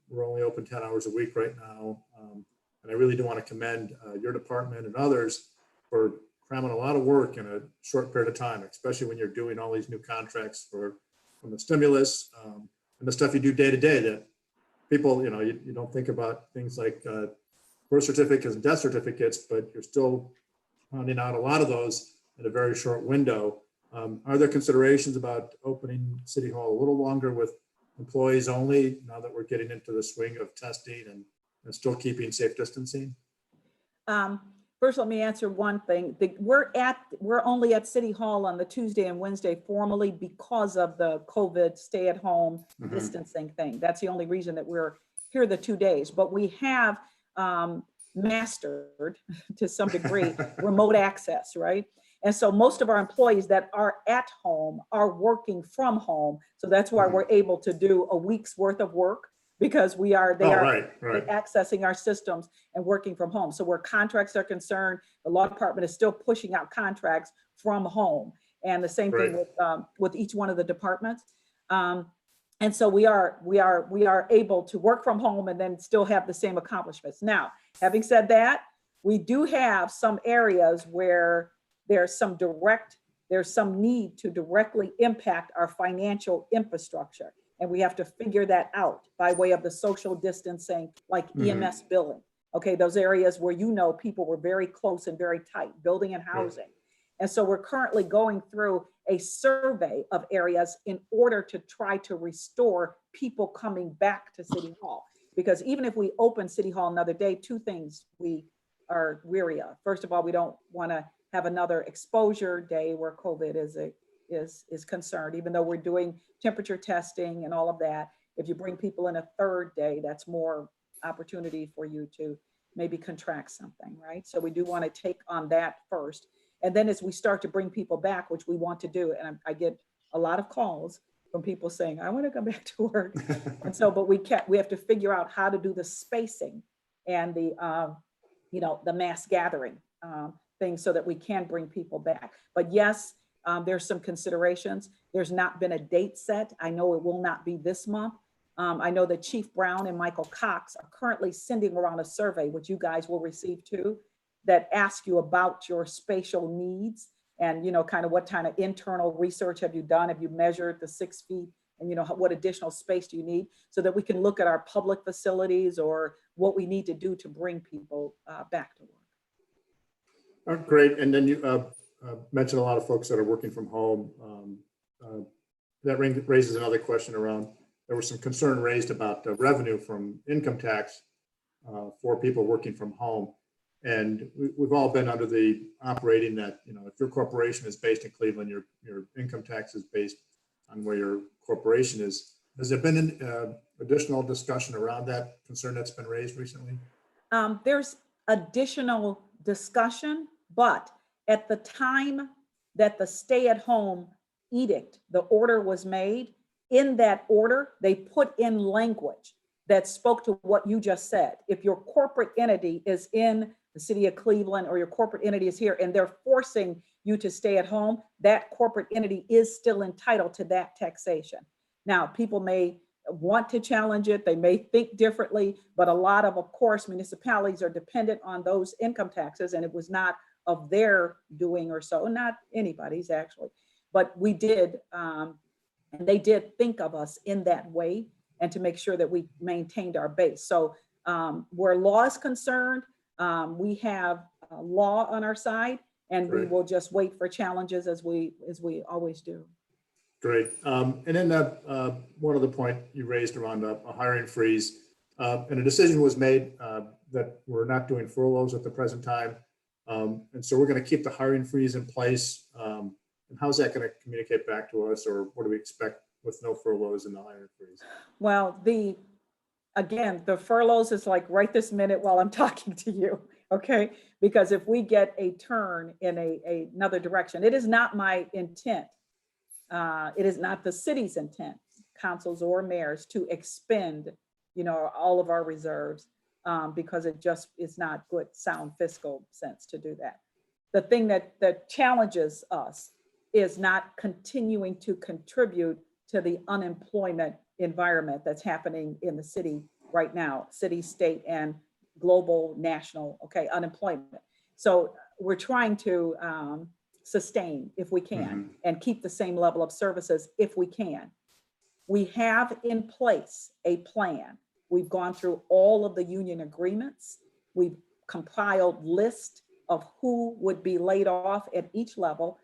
we're only open 10 hours a week right now, and I really do want to commend your department and others for cramming a lot of work in a short period of time, especially when you're doing all these new contracts from the stimulus and the stuff you do day to day that people, you know, you don't think about things like birth certificates and death certificates, but you're still finding out a lot of those in a very short window. Are there considerations about opening City Hall a little longer with employees only, now that we're getting into the swing of testing and still keeping safe distancing? First, let me answer one thing. We're only at City Hall on the Tuesday and Wednesday formally because of the COVID stay-at-home distancing thing. That's the only reason that we're here the 2 days. But we have mastered, to some degree, remote access, right? And so most of our employees that are at home are working from home. So that's why we're able to do a week's worth of work, because they Oh, are right. accessing our systems and working from home. So where contracts are concerned, the law department is still pushing out contracts from home. And the same thing with each one of the departments. And so we are able to work from home and then still have the same accomplishments. Now, having said that, we do have some areas where there's some need to directly impact our financial infrastructure. And we have to figure that out by way of the social distancing, like EMS billing. Okay, those areas where people were very close and very tight, building and housing. And so we're currently going through a survey of areas in order to try to restore people coming back to City Hall. Because even if we open City Hall another day, two things we are weary of. First of all, we don't want to have another exposure day where COVID is concerned, even though we're doing temperature testing and all of that. If you bring people in a third day, that's more opportunity for you to maybe contract something, right? So we do want to take on that first. And then as we start to bring people back, which we want to do, and I get a lot of calls from people saying, I want to come back to work. And so, but we have to figure out how to do the spacing and the mass gathering things so that we can bring people back. But yes, there's some considerations. There's not been a date set. I know it will not be this month. I know that Chief Brown and Michael Cox are currently sending around a survey, which you guys will receive too, that asks you about your spatial needs and, kind of what kind of internal research have you done? Have you measured the 6 feet? And, what additional space do you need, so that we can look at our public facilities or what we need to do to bring people back to work. Great. And then you mentioned a lot of folks that are working from home. That raises another question around, there was some concern raised about revenue from income tax for people working from home. And we've all been under the operating that, if your corporation is based in Cleveland, your income tax is based on where your corporation is. Has there been an additional discussion around that concern that's been raised recently? There's additional discussion, but at the time that the stay-at-home edict, the order was made, in that order, they put in language that spoke to what you just said. If your corporate entity is in the city of Cleveland or your corporate entity is here and they're forcing you to stay at home, that corporate entity is still entitled to that taxation. Now, people may want to challenge it, they may think differently, but a lot of course, municipalities are dependent on those income taxes, and it was not of their doing or so, not anybody's actually, but we did, and they did think of us in that way, and to make sure that we maintained our base. So where law is concerned, we have law on our side, and we will just wait for challenges as we always do. Great. And then one other point you raised around a hiring freeze, and a decision was made that we're not doing furloughs at the present time. And so we're going to keep the hiring freeze in place. And how's that going to communicate back to us, or what do we expect with no furloughs and the hiring freeze? Well, again, the furloughs is like right this minute while I'm talking to you, okay? Because if we get a turn in another direction, it is not my intent. It is not the city's intent, councils or mayors, to expend, all of our reserves because it just is not good, sound fiscal sense to do that. The thing that challenges us is not continuing to contribute to the unemployment environment that's happening in the city right now, city, state, and global, national, unemployment. So we're trying to sustain if we can and keep the same level of services if we can. We have in place a plan. We've gone through all of the union agreements. We've compiled lists of who would be laid off at each level,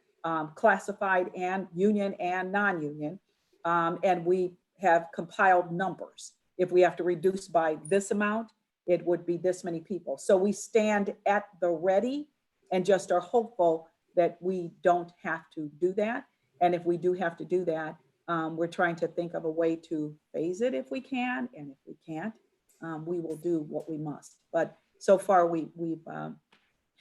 classified and union and non-union. And we have compiled numbers. If we have to reduce by this amount, it would be this many people. So we stand at the ready and just are hopeful that we don't have to do that. And if we do have to do that, we're trying to think of a way to phase it if we can. And if we can't, we will do what we must. But so far we've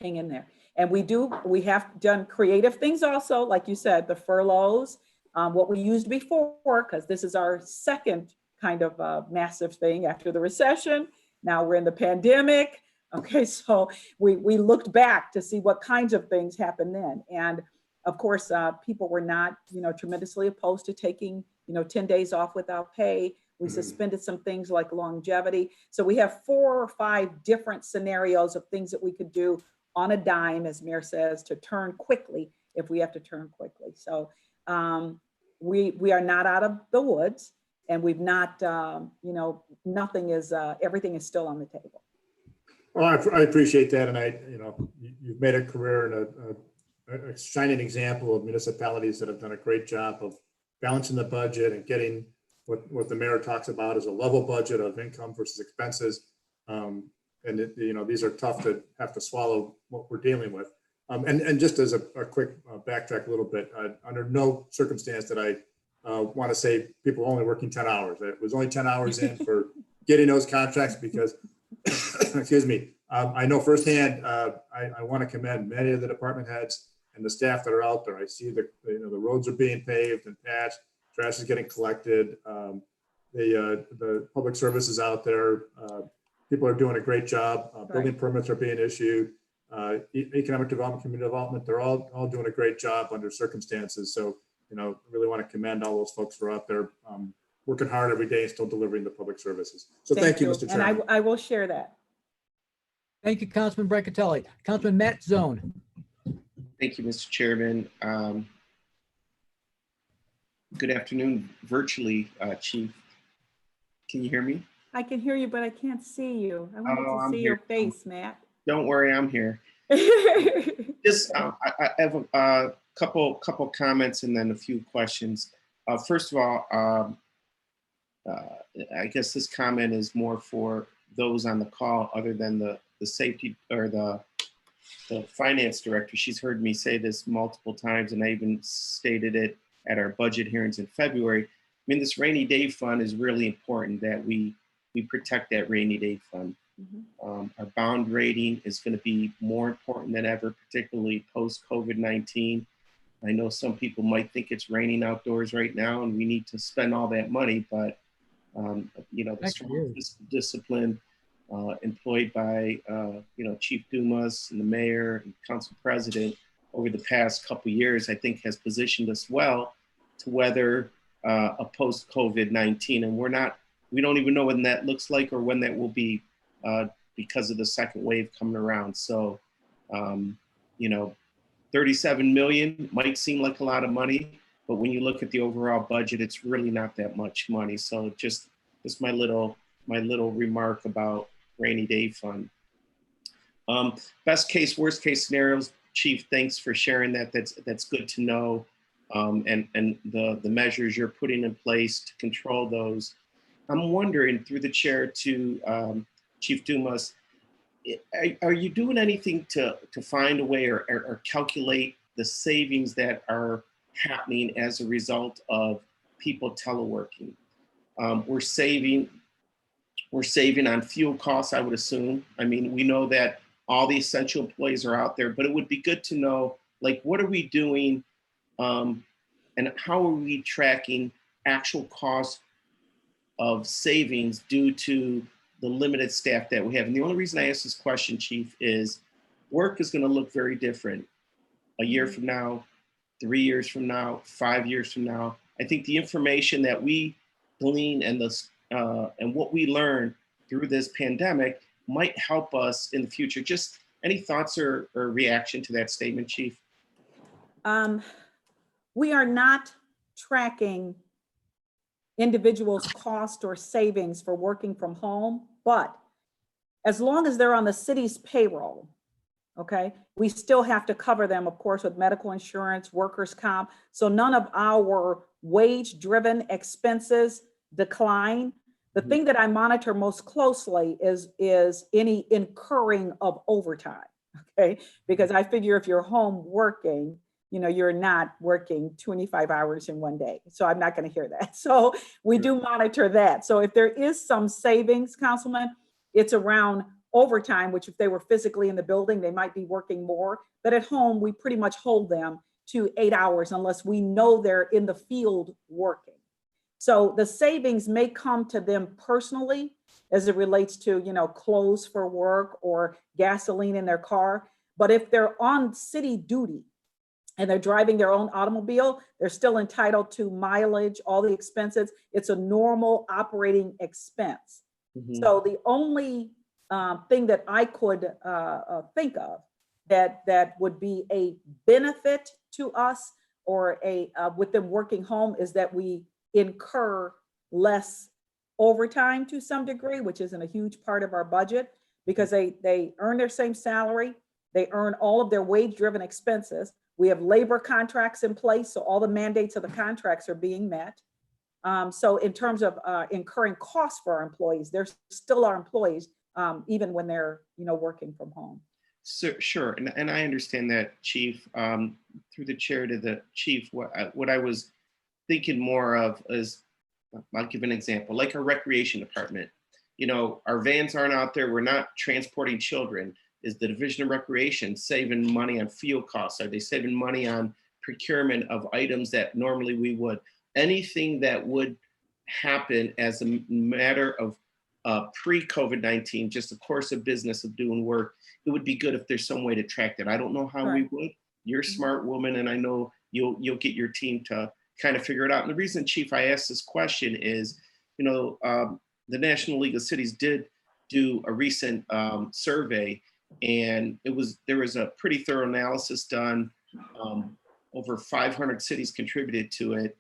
hang in there. And we have done creative things also, like you said, the furloughs, what we used before, because this is our second kind of massive thing after the recession. Now we're in the pandemic. Okay, so we looked back to see what kinds of things happened then. And of course, people were not, tremendously opposed to taking, 10 days off without pay. We suspended some things like longevity. So we have 4 or 5 different scenarios of things that we could do on a dime, as Mayor says, to turn quickly if we have to turn quickly. So we are not out of the woods, and we've not, nothing is, everything is still on the table. Well, I appreciate that. And you've made a career and a shining example of municipalities that have done a great job of balancing the budget and getting what the mayor talks about as a level budget of income versus expenses. These are tough to have to swallow what we're dealing with. And just as a quick backtrack a little bit, under no circumstance that I want to say people are only working 10 hours. It was only 10 hours in for getting those contracts because, excuse me, I know firsthand, I want to commend many of the department heads and the staff that are out there. I see the roads are being paved and patched, trash is getting collected. The public services out there, people are doing a great job. Building permits are being issued. Economic development, community development, they're all doing a great job under circumstances. So, I really want to commend all those folks who are out there working hard every day and still delivering the public services. So thank you, Mr. Chairman. And I will share that. Thank you, Councilman Brancatelli. Councilman Matt Zone. Thank you, Mr. Chairman. Good afternoon, virtually, Chief. Can you hear me? I can hear you, but I can't see you. I wanted to I'm see here. your face, Matt. Don't worry, I'm here. Just, I have a couple comments and then a few questions. First of all, I guess this comment is more for those on the call other than the safety or the finance director. She's heard me say this multiple times, and I even stated it at our budget hearings in February. I mean, this rainy day fund is really important that we protect that rainy day fund. Our bond rating is going to be more important than ever, particularly post-COVID-19. I know some people might think it's raining outdoors right now and we need to spend all that money, but the strong discipline employed by Chief Dumas and the mayor and council president over the past couple of years, I think has positioned us well to weather a post-COVID-19. And we don't even know when that looks like or when that will be because of the second wave coming around. So, 37 million might seem like a lot of money, but when you look at the overall budget, it's really not that much money. So just my little remark about rainy day fund. Best case, worst case scenarios, Chief, thanks for sharing that. That's good to know. And the measures you're putting in place to control those. I'm wondering through the chair to Chief Dumas, are you doing anything to find a way or calculate the savings that are happening as a result of people teleworking? We're saving on fuel costs, I would assume. I mean, we know that all the essential employees are out there, but it would be good to know, like, what are we doing and how are we tracking actual costs of savings due to the limited staff that we have? And the only reason I ask this question, Chief, is work is going to look very different a year from now, 3 years from now, 5 years from now. I think the information that we glean and what we learn through this pandemic might help us in the future. Just any thoughts or reaction to that statement, Chief? We are not tracking individuals' cost or savings for working from home, but as long as they're on the city's payroll, okay, we still have to cover them, of course, with medical insurance, workers' comp. So none of our wage-driven expenses decline. The thing that I monitor most closely is any incurring of overtime, okay? Because I figure if you're home working, you're not working 25 hours in one day. So I'm not going to hear that. So we do monitor that. So if there is some savings, Councilman, it's around overtime, which if they were physically in the building, they might be working more. But at home, we pretty much hold them to 8 hours unless we know they're in the field working. So the savings may come to them personally as it relates to, clothes for work or gasoline in their car. But if they're on city duty and they're driving their own automobile, they're still entitled to mileage, all the expenses. It's a normal operating expense. So the only thing that I could think of that would be a benefit to us or with them working home is that we incur less overtime to some degree, which isn't a huge part of our budget because they earn their same salary. They earn all of their wage-driven expenses. We have labor contracts in place, so all the mandates of the contracts are being met. So in terms of incurring costs for our employees, they're still our employees, even when they're working from home. So, sure, and I understand that, Chief. Through the chair to the chief, what I was thinking more of is, I'll give an example, like our recreation department. Our vans aren't out there. We're not transporting children. Is the Division of Recreation saving money on fuel costs? Are they saving money on procurement of items that normally we would? Anything that would happen as a matter of pre-COVID-19, just the course of business of doing work, it would be good if there's some way to track that. I don't know how we would. You're a smart woman, and I know you'll get your team to kind of figure it out. And the reason, Chief, I asked this question is, the National League of Cities did do a recent survey, and there was a pretty thorough analysis done. Over 500 cities contributed to it.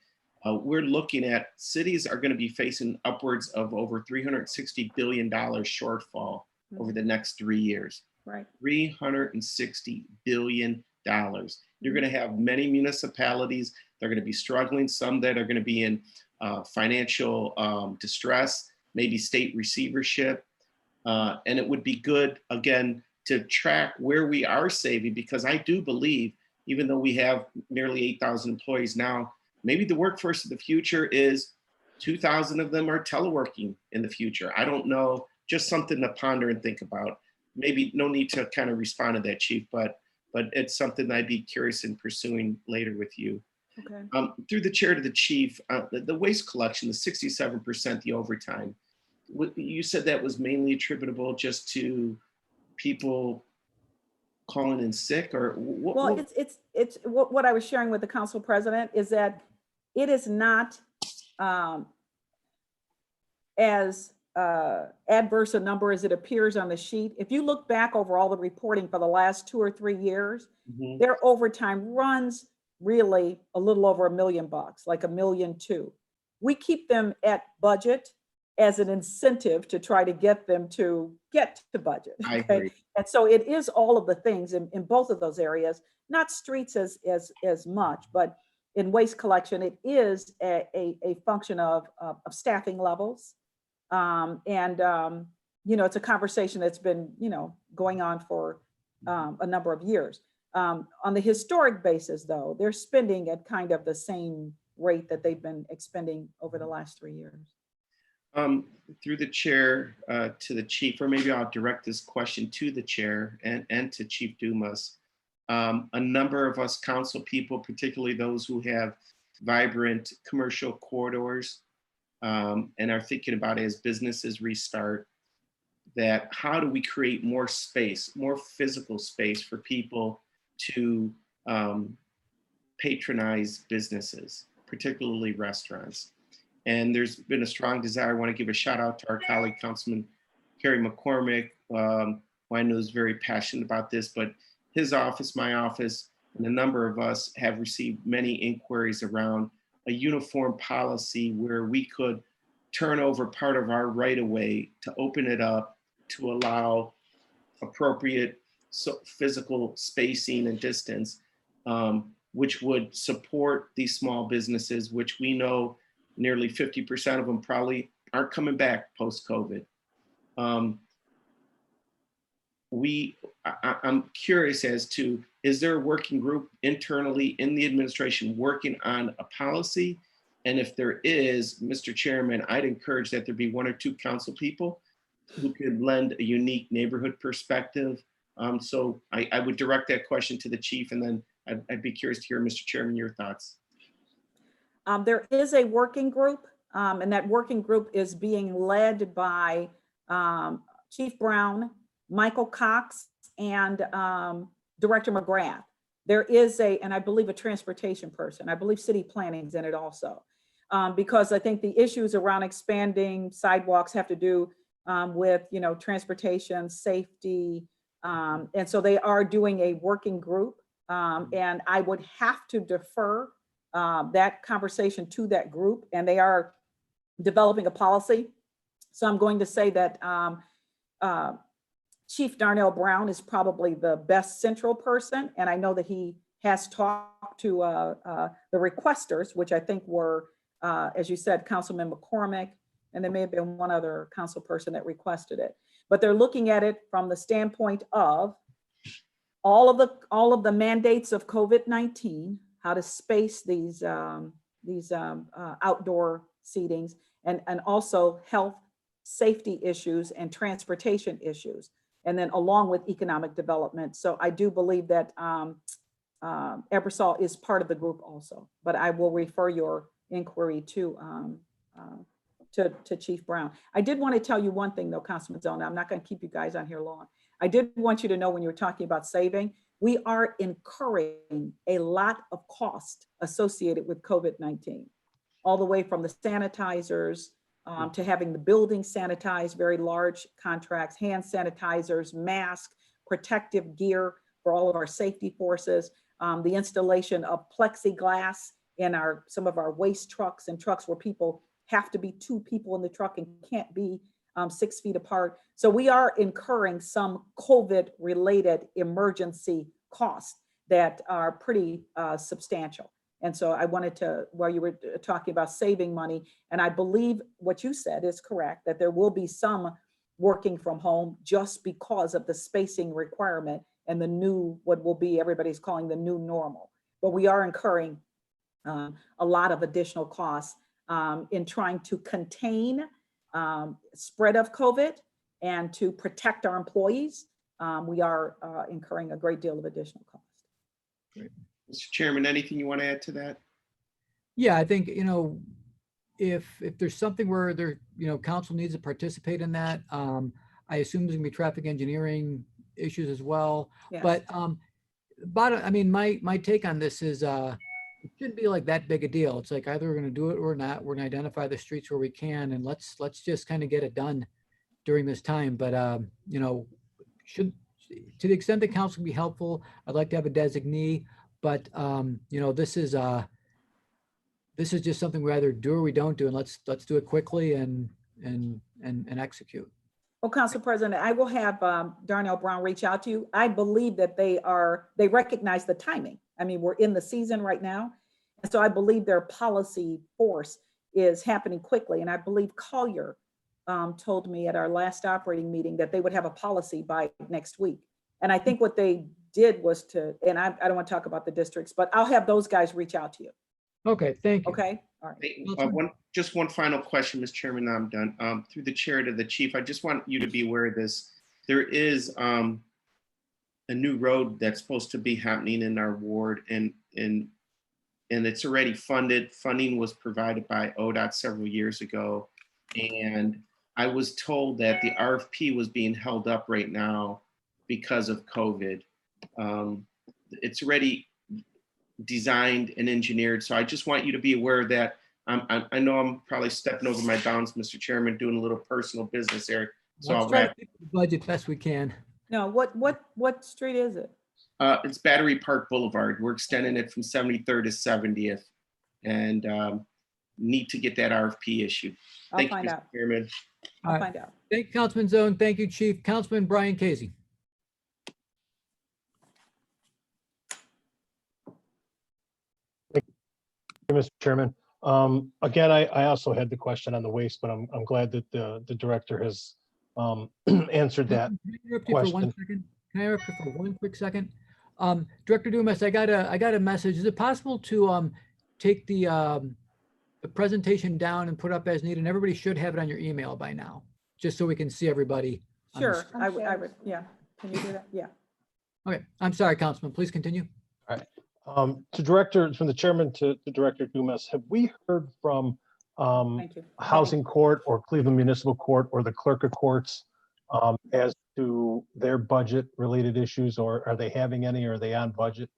We're looking at cities are going to be facing upwards of over $360 billion shortfall over the next 3 years. Right. $360 billion. You're going to have many municipalities. They're going to be struggling. Some that are going to be in financial distress, maybe state receivership. And it would be good, again, to track where we are saving, because I do believe, even though we have nearly 8,000 employees now, maybe the workforce of the future is 2,000 of them are teleworking in the future. I don't know, just something to ponder and think about. Maybe no need to kind of respond to that, Chief, but it's something that I'd be curious in pursuing later with you. Okay. Through the chair to the chief, the waste collection, the 67%, the overtime, you said that was mainly attributable just to people calling in sick, or what? Well, it's what I was sharing with the council president is that it is not as adverse a number as it appears on the sheet. If you look back over all the reporting for the last 2 or 3 years, their overtime runs really a little over $1 million, like $1.2 million. We keep them at budget as an incentive to try to get them to get to budget. Okay? I agree. And so it is all of the things in both of those areas, not streets as much, but in waste collection, it is a function of staffing levels. It's a conversation that's been, going on for a number of years. On the historic basis, though, they're spending at kind of the same rate that they've been expending over the last 3 years. Through the chair to the chief, or maybe I'll direct this question to the chair and to Chief Dumas. A number of us council people, particularly those who have vibrant commercial corridors and are thinking about it as businesses restart, that how do we create more space, more physical space for people to patronize businesses, particularly restaurants. And there's been a strong desire. I want to give a shout out to our colleague, Councilman Kerry McCormick, who I know is very passionate about this, but his office, my office, and a number of us have received many inquiries around a uniform policy where we could turn over part of our right-of-way to open it up to allow appropriate physical spacing and distance, which would support these small businesses, which we know nearly 50% of them probably aren't coming back post-COVID. I'm curious as to, is there a working group internally in the administration working on a policy? And if there is, Mr. Chairman, I'd encourage that there be 1 or 2 council people who could lend a unique neighborhood perspective. So I would direct that question to the chief, and then I'd be curious to hear, Mr. Chairman, your thoughts. There is a working group, and that working group is being led by Chief Brown, Michael Cox, and Director McGrath. There is and I believe a transportation person. I believe city planning's in it also. Because I think the issues around expanding sidewalks have to do with, transportation, safety. And so they are doing a working group. And I would have to defer that conversation to that group, and they are developing a policy. So I'm going to say that Chief Darnell Brown is probably the best central person. And I know that he has talked to the requesters, which I think were, as you said, Councilman McCormick, and there may have been one other council person that requested it. But they're looking at it from the standpoint of all of the mandates of COVID-19, how to space these outdoor seatings, and also health, safety issues and transportation issues, and then along with economic development. So I do believe that Ebersol is part of the group also, but I will refer your inquiry to Chief Brown. I did want to tell you one thing though, Councilman Zona. I'm not going to keep you guys on here long. I did want you to know, when you were talking about saving, we are incurring a lot of cost associated with COVID-19, all the way from the sanitizers to having the building sanitized, very large contracts, hand sanitizers, masks, protective gear for all of our safety forces, the installation of plexiglass in some of our waste trucks and trucks where people have to be 2 people in the truck and can't be 6 feet apart. So we are incurring some COVID-related emergency costs that are pretty substantial. And so I wanted to, while you were talking about saving money, and I believe what you said is correct, that there will be some working from home just because of the spacing requirement and the new, what will be, everybody's calling the new normal. But we are incurring a lot of additional costs in trying to contain spread of COVID and to protect our employees. We are incurring a great deal of additional cost. Great. Mr. Chairman, anything you want to add to that? Yeah, I think, if there's something where council needs to participate in that, I assume there's gonna be traffic engineering issues as well. Yes. But my take on this is it shouldn't be like that big a deal. It's like either we're gonna do it or not. We're gonna identify the streets where we can, and let's just kind of get it done during this time. But to the extent that council can be helpful, I'd like to have a designee. But this is just something we either do or we don't do, and let's do it quickly and execute. Well, Council President, I will have Darnell Brown reach out to you. I believe that they recognize the timing. I mean, we're in the season right now. And so I believe their policy force is happening quickly. And I believe Collier told me at our last operating meeting that they would have a policy by next week. And I think what they did was and I don't want to talk about the districts, but I'll have those guys reach out to you. Okay, thank you. Okay, all right. Just one final question, Mr. Chairman, now I'm done. Through the chair to the chief, I just want you to be aware of this. There is a new road that's supposed to be happening in our ward, and it's already funded. Funding was provided by ODOT several years ago. And I was told that the RFP was being held up right now because of COVID. It's already designed and engineered. So I just want you to be aware that I know I'm probably stepping over my bounds, Mr. Chairman, doing a little personal business here. So Let's try to keep the budget best we can. No, what street is it? It's Battery Park Boulevard. We're extending it from 73rd to 70th, and need to get that RFP issued. I'll find Mr. out. Chairman. I'll find out. Thank you, Councilman Zone. Thank you, Chief. Councilman Brian Casey. Mr. Chairman. Again, I also had the question on the waste, but I'm glad that the director has answered that. Can I interrupt you for 1 question. second? Can I interrupt you for 1 quick second? Director Dumas, I got a message. Is it possible to take the presentation down and put up as needed? And everybody should have it on your email by now. just so we can see everybody. on the Sure, screen. I would, yeah. Can you do that? Yeah. Okay, I'm sorry, Councilman, please continue. To Director, from the Chairman to Director Dumas, have we heard from Thank you. Housing Court or Cleveland Municipal Court or the Clerk of Courts as to their budget related issues, or are they having any? Are they on budget?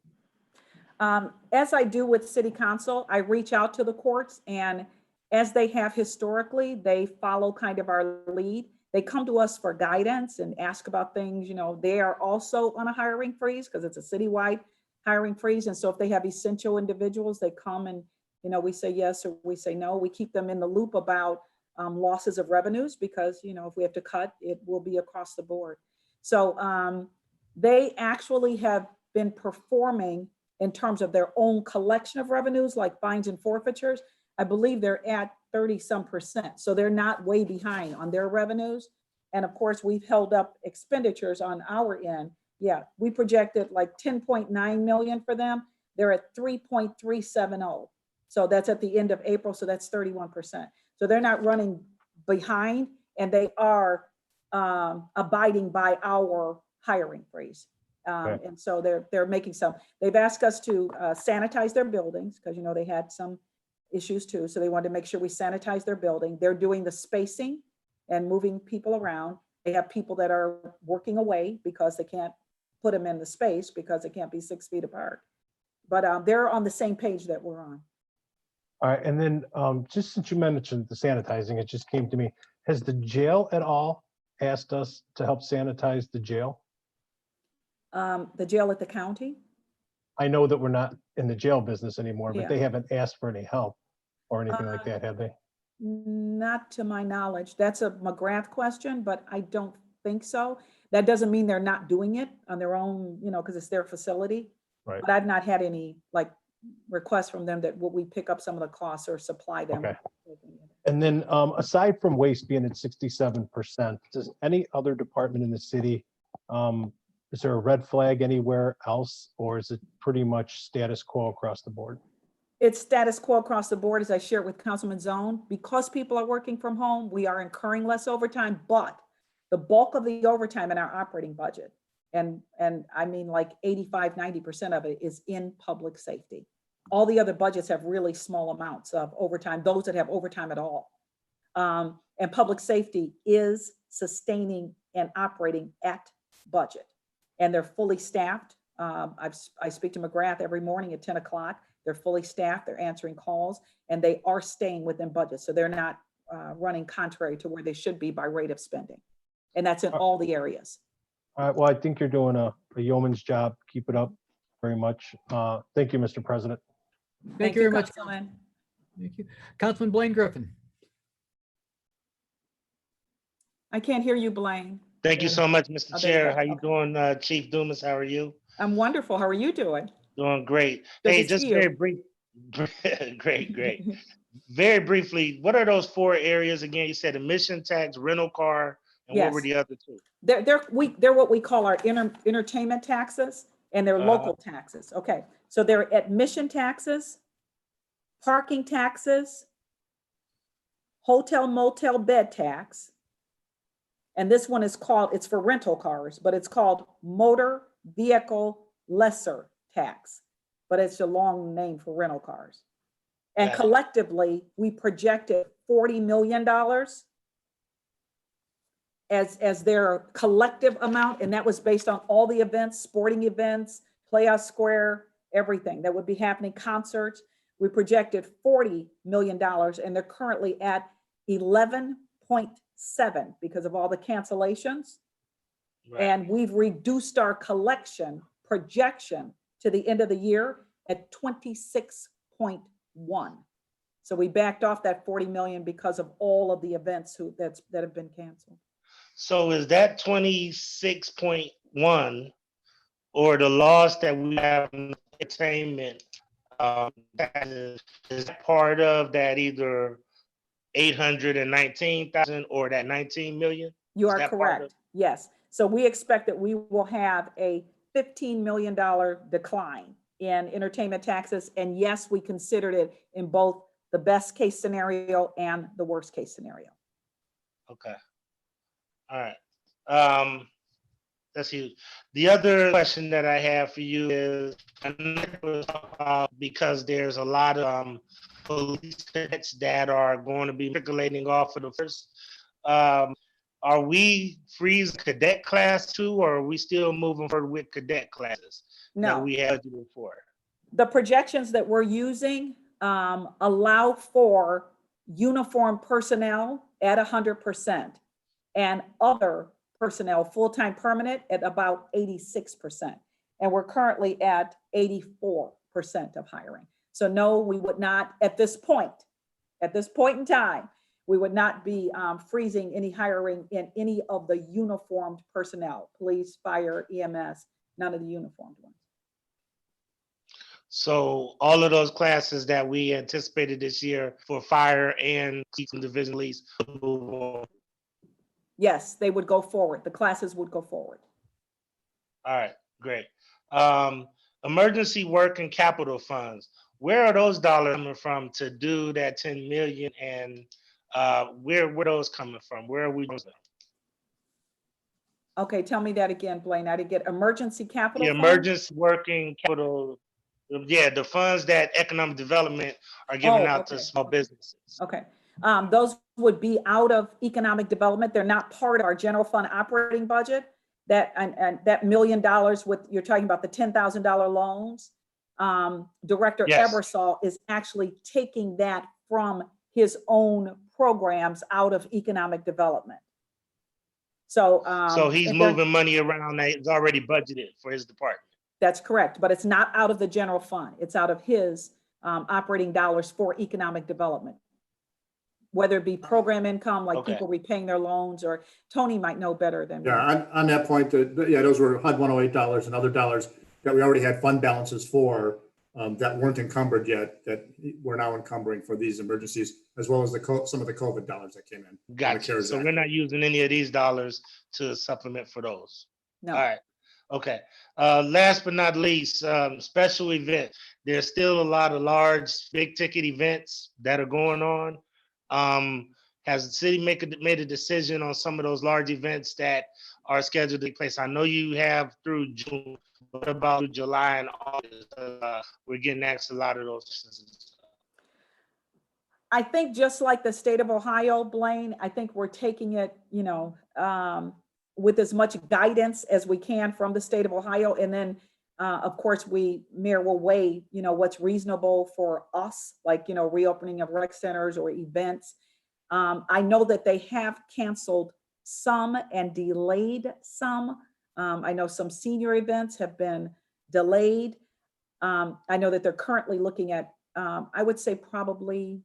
As I do with city council, I reach out to the courts, and as they have historically, they follow kind of our lead. They come to us for guidance and ask about things, you know, they are also on a hiring freeze because it's a citywide hiring freeze. And so if they have essential individuals, they come and, you know, we say yes or we say no. We keep them in the loop about losses of revenues because, you know, if we have to cut, it will be across the board. So they actually have been performing in terms of their own collection of revenues, like fines and forfeitures. I believe they're at 30-some%. So they're not way behind on their revenues. And of course, we've held up expenditures on our end. Yeah, we projected like 10.9 million for them. They're at 3.370. So that's at the end of April. So that's 31%. So they're not running behind, and they are abiding by our hiring freeze. Okay. And so they're making some, they've asked us to sanitize their buildings because, you know, they had some issues too. So they wanted to make sure we sanitize their building. They're doing the spacing and moving people around. They have people that are working away because they can't put them in the space because they can't be 6 feet apart. But they're on the same page that we're on. All right, and then just since you mentioned the sanitizing, it just came to me. Has the jail at all asked us to help sanitize the jail? The jail at the county? I know that we're not in the jail business anymore, Yeah. but they haven't asked for any help or anything like that, have they? Not to my knowledge. That's a McGrath question, but I don't think so. That doesn't mean they're not doing it on their own, you know, because it's their facility. Right. But I've not had any like requests from them that will we pick up some of the costs or supply them. Okay. And then aside from waste being at 67%, does any other department in the city, is there a red flag anywhere else, or is it pretty much status quo across the board? It's status quo across the board, as I shared with Councilman Zone. Because people are working from home, we are incurring less overtime, but the bulk of the overtime in our operating budget, and I mean like 85-90% of it is in public safety. All the other budgets have really small amounts of overtime, those that have overtime at all. And public safety is sustaining and operating at budget. And they're fully staffed. I speak to McGrath every morning at 10 o'clock. They're fully staffed, they're answering calls, and they are staying within budget. So they're not running contrary to where they should be by rate of spending. And that's in all the areas. All right, well, I think you're doing a yeoman's job. Keep it up very much. Thank you, Mr. President. Thank you very much. Councilman. Thank you. Councilman Blaine Griffin. I can't hear you, Blaine. Thank you so much, Mr. Oh, there you Chair. go. How you Okay. doing, Chief Dumas? How are you? I'm wonderful. How are you doing? Doing great. Good Hey, to just see you. very brief. Great. Very briefly, what are those 4 areas again? You said emission tax, rental car, and what were Yes. the other 2? They're what we call our entertainment taxes, and they're local taxes. Okay, so they're admission taxes, parking taxes, hotel motel bed tax. And this one is called, it's for rental cars, but it's called motor vehicle lesser tax. But it's a long name for rental cars. And Got it. collectively, we projected $40 million as their collective amount. And that was based on all the events, sporting events, Playoff Square, everything that would be happening, concerts. We projected $40 million, and they're currently at 11.7 because of all the cancellations. Right. And we've reduced our collection projection to the end of the year at 26.1. So we backed off that 40 million because of all of the events that have been canceled. So is that 26.1 or the loss that we have in entertainment, is that part of that either 819,000 or that 19 million? You Is are that part of- correct. Yes. So we expect that we will have a $15 million decline in entertainment taxes. And yes, we considered it in both the best case scenario and the worst case scenario. Okay. All right. Let's see. The other question that I have for you is, because there's a lot of police cadets that are going to be matriculating off of the first. Are we freezing cadet class too, or are we still moving forward with cadet classes that No, we have for? the projections that we're using allow for uniform personnel at 100% and other personnel, full-time permanent, at about 86%. And we're currently at 84% of hiring. So no, we would not, at this point in time, we would not be freezing any hiring in any of the uniformed personnel, police, fire, EMS, none of the uniformed ones. So all of those classes that we anticipated this year for fire and division police move on. Yes, they would go forward. The classes would go forward. All right, great. Emergency work and capital funds. Where are those dollars coming from to do that 10 million, and where are those coming from? Where are we doing that? Okay, tell me that again, Blaine. I didn't get emergency capital The fund? emergency working capital, yeah, the funds that economic development are giving out to small businesses. Okay, those would be out of economic development. They're not part of our general fund operating budget. That and that $1 million with, you're talking about the $10,000 loans. Director Yes. Ebersol is actually taking that from his own programs out of economic development. So, So he's moving money around that is already budgeted for his department. that's correct, but it's not out of the general fund. It's out of his operating dollars for economic development. Whether it be program income, like Okay. people repaying their loans, or Tony might know better than me. Yeah, on that point, yeah, those were HUD $108 and other dollars that we already had fund balances for that weren't encumbered yet, that we're now encumbering for these emergencies, as well as some of the COVID dollars that came in. Gotcha. So we're not using any of these dollars to supplement for those. No. All right. Okay. Last but not least, special event. There's still a lot of large, big ticket events that are going on. Has the city made a decision on some of those large events that are scheduled to take place? I know you have through June. What about July and August? We're getting asked a lot of those questions. I think just like the state of Ohio, Blaine, I think we're taking it, with as much guidance as we can from the state of Ohio. And then, of course, Mayor will weigh, what's reasonable for us, like, reopening of rec centers or events. I know that they have canceled some and delayed some. I know some senior events have been delayed. I know that they're currently looking at, I would say probably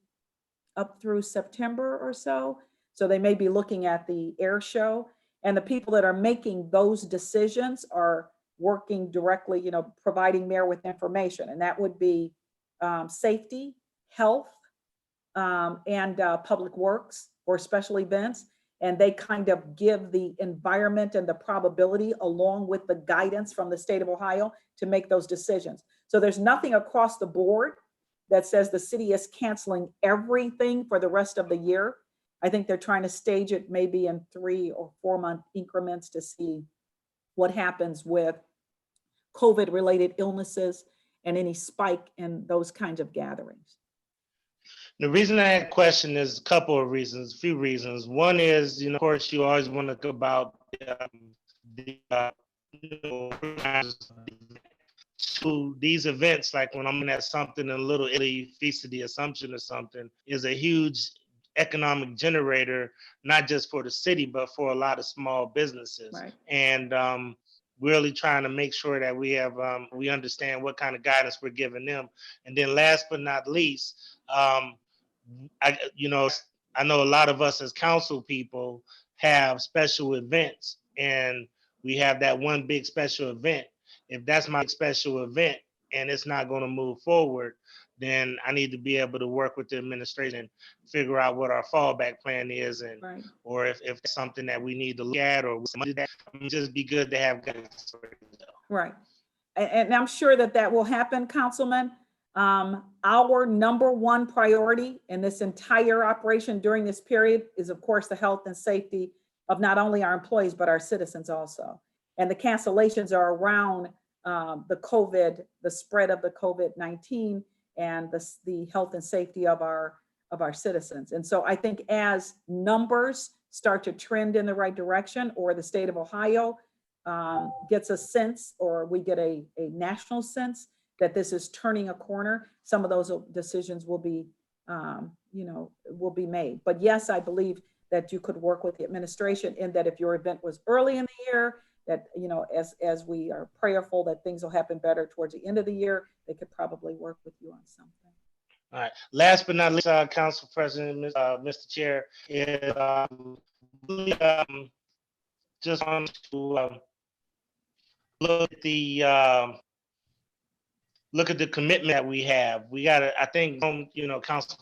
up through September or so. So they may be looking at the air show, and the people that are making those decisions are working directly, providing mayor with information. And that would be safety, health, and public works or special events. And they kind of give the environment and the probability along with the guidance from the state of Ohio to make those decisions. So there's nothing across the board that says the city is canceling everything for the rest of the year. I think they're trying to stage it maybe in 3 or 4 month increments to see what happens with COVID related illnesses and any spike in those kinds of gatherings. The reason I had a question is a couple of reasons, a few reasons. One is, of course, you always want to think about to these events, like when I'm at something in Little Italy, Feast of the Assumption or something, is a huge economic generator, not just for the city, but for a lot of small businesses. Right. And really trying to make sure that we have, we understand what kind of guidance we're giving them. And then last but not least, I know a lot of us as council people have special events, and we have that one big special event. If that's my special event and it's not going to move forward, then I need to be able to work with the administration, figure out what our fallback plan is, and Right. or if it's something that we need to look at, or that just be good to have guidance. Right. And I'm sure that will happen, Councilman. Our number one priority in this entire operation during this period is, of course, the health and safety of not only our employees, but our citizens also. And the cancellations are around the spread of the COVID-19 and the health and safety of our citizens. And so I think as numbers start to trend in the right direction, or the state of Ohio gets a sense, or we get a national sense that this is turning a corner, some of those decisions will be, will be made. But yes, I believe that you could work with the administration in that if your event was early in the year, that, as we are prayerful that things will happen better towards the end of the year, they could probably work with you on something. All right. Last but not least, Council President, Mr. Chair, is just want to look at the commitment that we have. We got to, I think, Council,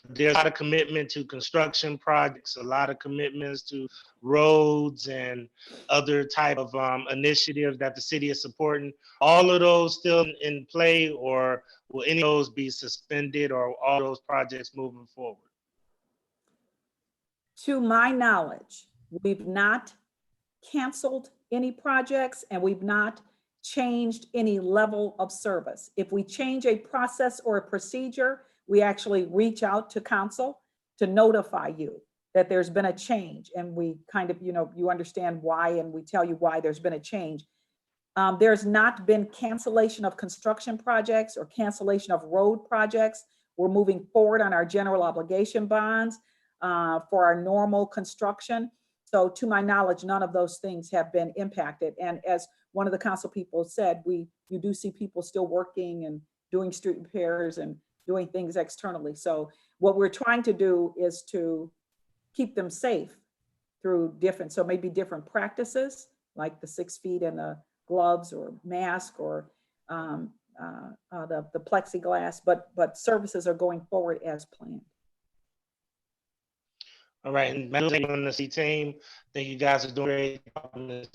there's a lot of commitment to construction projects, a lot of commitments to roads and other type of initiatives that the city is supporting. All of those still in play, or will any of those be suspended, or all those projects moving forward? To my knowledge, we've not canceled any projects, and we've not changed any level of service. If we change a process or a procedure, we actually reach out to council to notify you that there's been a change, and we kind of, you understand why, and we tell you why there's been a change. There's not been cancellation of construction projects or cancellation of road projects. We're moving forward on our general obligation bonds for our normal construction. So to my knowledge, none of those things have been impacted. And as one of the council people said, you do see people still working and doing street repairs and doing things externally. So what we're trying to do is to keep them safe through so maybe different practices, like the 6 feet and the gloves or mask, or the plexiglass, but services are going forward as planned. All right, and on the C team, I think you guys are doing great.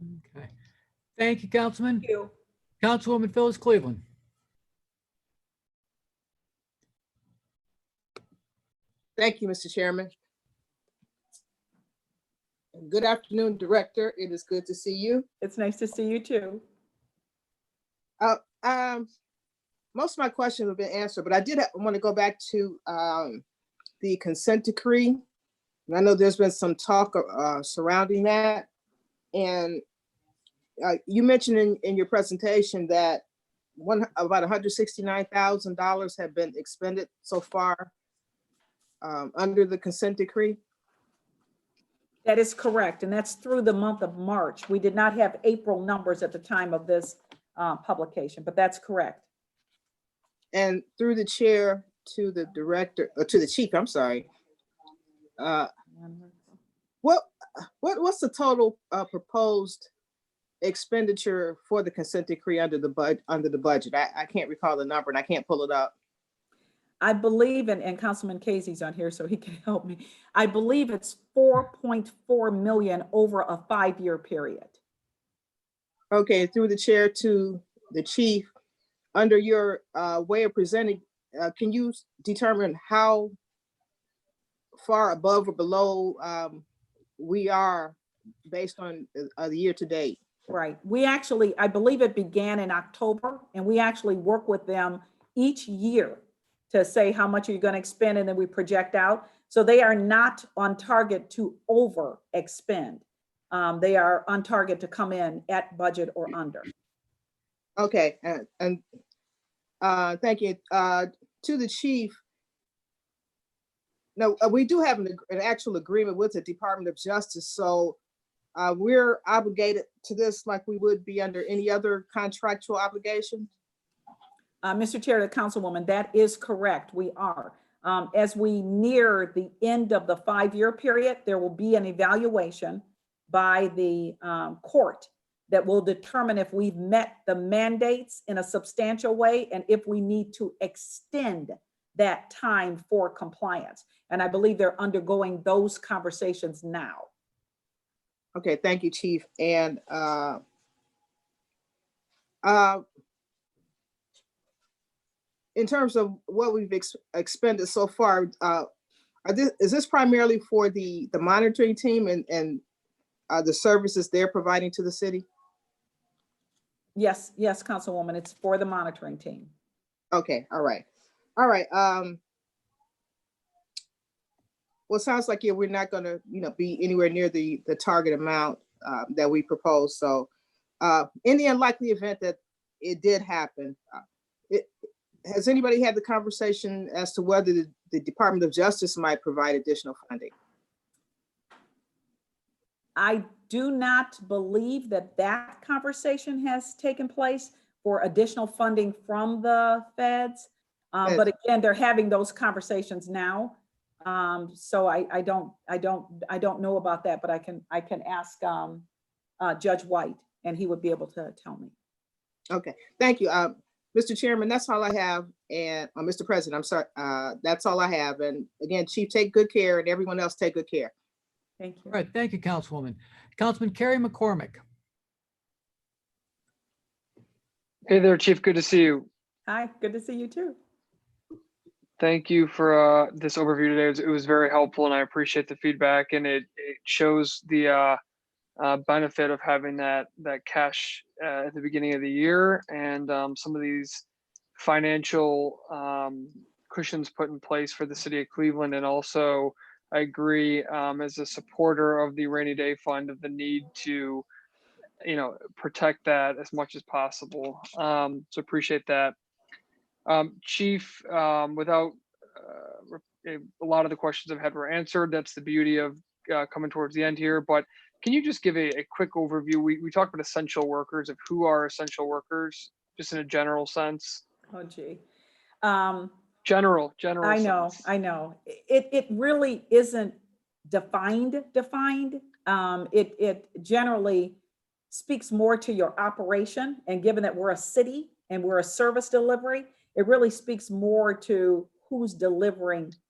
Okay. Thank you, Councilman. Thank you. Councilwoman Phyllis Cleveland. Thank you, Mr. Chairman. Good afternoon, Director. It is good to see you. It's nice to see you too. Most of my questions have been answered, but I did want to go back to the consent decree. And I know there's been some talk surrounding that. And you mentioned in your presentation that about $169,000 have been expended so far under the consent decree. That is correct. And that's through the month of March. We did not have April numbers at the time of this publication, but that's correct. And through the chair to the director, or to the chief, I'm sorry. What's the total proposed expenditure for the consent decree under the budget? I can't recall the number and I can't pull it up. I believe, and Councilman Casey's on here so he can help me. I believe it's 4.4 million over a 5-year period. Okay, through the chair to the chief, under your way of presenting, can you determine how far above or below we are based on the year to date? Right. We actually, I believe it began in October, and we actually work with them each year to say how much are you going to expend, and then we project out. So they are not on target to over expend. They are on target to come in at budget or under. Okay, and thank you. To the chief, no, we do have an actual agreement with the Department of Justice, so we're obligated to this like we would be under any other contractual obligation. Mr. Chair, the Councilwoman, that is correct. We are. As we near the end of the 5-year period, there will be an evaluation by the court that will determine if we've met the mandates in a substantial way and if we need to extend that time for compliance. And I believe they're undergoing those conversations now. Okay, thank you, Chief. And in terms of what we've expended so far, Is this primarily for the monitoring team and the services they're providing to the city? Yes, yes, Councilwoman, it's for the monitoring team. Okay, all right. All right. Well, it sounds like, yeah, we're not gonna, be anywhere near the target amount that we proposed. So in the unlikely event that it did happen, has anybody had the conversation as to whether the Department of Justice might provide additional funding? I do not believe that conversation has taken place for additional funding from the feds. But again, they're having those conversations now. So I don't know about that, but I can ask Judge White, and he would be able to tell me. Okay, thank you. Mr. Chairman, that's all I have. And Mr. President, I'm sorry, that's all I have. And again, Chief, take good care, and everyone else take good care. Thank you. All right, thank you, Councilwoman. Councilman Carrie McCormick. Hey there, Chief. Good to see you. Hi, good to see you too. Thank you for this overview today. It was very helpful, and I appreciate the feedback. And it shows the benefit of having that cash at the beginning of the year, and some of these financial cushions put in place for the city of Cleveland. And also, I agree as a supporter of the rainy day fund of the need to, protect that as much as possible. So appreciate that. Chief, without a lot of the questions I've had were answered. That's the beauty of coming towards the end here. But can you just give a quick overview? We talked about essential workers, of who are essential workers, just in a general sense. Oh, gee. General. I know, sense. I know. It really isn't defined. It generally speaks more to your operation. And given that we're a city and we're a service delivery, it really speaks more to who's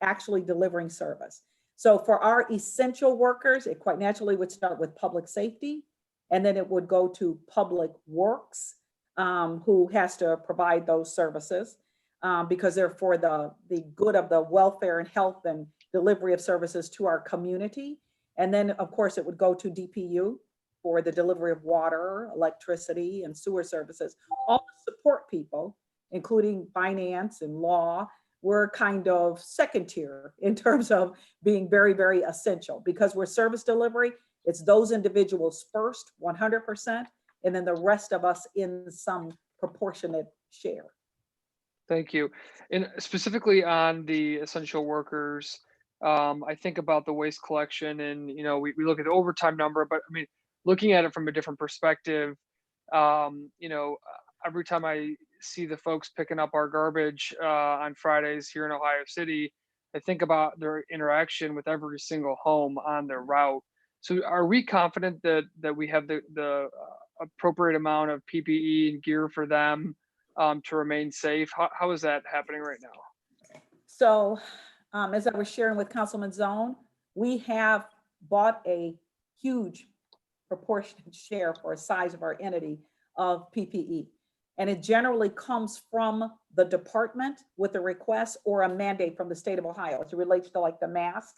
actually delivering service. So for our essential workers, it quite naturally would start with public safety, and then it would go to public works, who has to provide those services because they're for the good of the welfare and health and delivery of services to our community. And then, of course, it would go to DPU for the delivery of water, electricity, and sewer services. All the support people, including finance and law, we're kind of second tier in terms of being very, very essential. Because we're service delivery, it's those individuals first, 100%, and then the rest of us in some proportionate share. Thank you. And specifically on the essential workers, I think about the waste collection, and we look at the overtime number, but I mean, looking at it from a different perspective, every time I see the folks picking up our garbage on Fridays here in Ohio City, I think about their interaction with every single home on their route. So are we confident that we have the appropriate amount of PPE and gear for them to remain safe? How is that happening right now? So as I was sharing with Councilman Zone, we have bought a huge proportionate share for a size of our entity of PPE. And it generally comes from the department with a request or a mandate from the state of Ohio. As it relates to like the mask,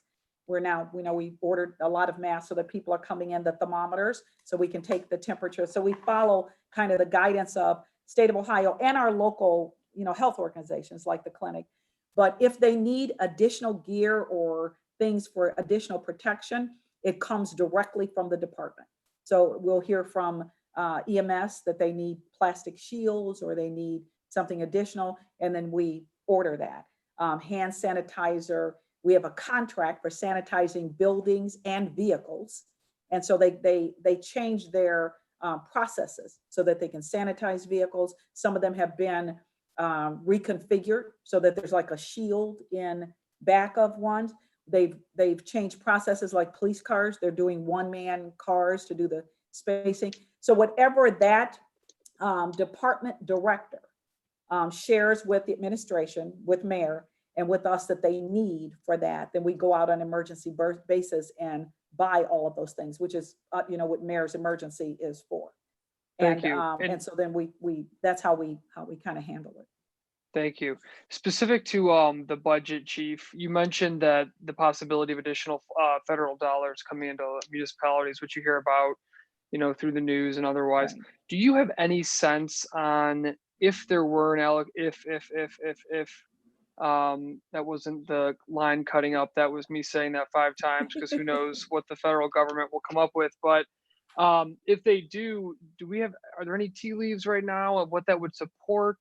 we ordered a lot of masks so that people are coming in, the thermometers, so we can take the temperature. So we follow kind of the guidance of state of Ohio and our local, health organizations like the clinic. But if they need additional gear or things for additional protection, it comes directly from the department. So we'll hear from EMS that they need plastic shields or they need something additional, and then we order that. Hand sanitizer, we have a contract for sanitizing buildings and vehicles. And so they change their processes so that they can sanitize vehicles. Some of them have been reconfigured so that there's like a shield in back of ones. They've changed processes like police cars. They're doing one-man cars to do the spacing. So whatever that department director shares with the administration, with mayor, and with us that they need for that, then we go out on emergency basis and buy all of those things, which is what mayor's emergency is for. Thank you. And so then we that's how we kind of handle it. Thank you. Specific to the budget, Chief, you mentioned that the possibility of additional federal dollars coming into municipalities, which you hear about, through the news and otherwise. Right. Do you have any sense on if there were if that wasn't the line cutting up, that was me saying that 5 times, because who knows what the federal government will come up with. But if they do, are there any tea leaves right now of what that would support?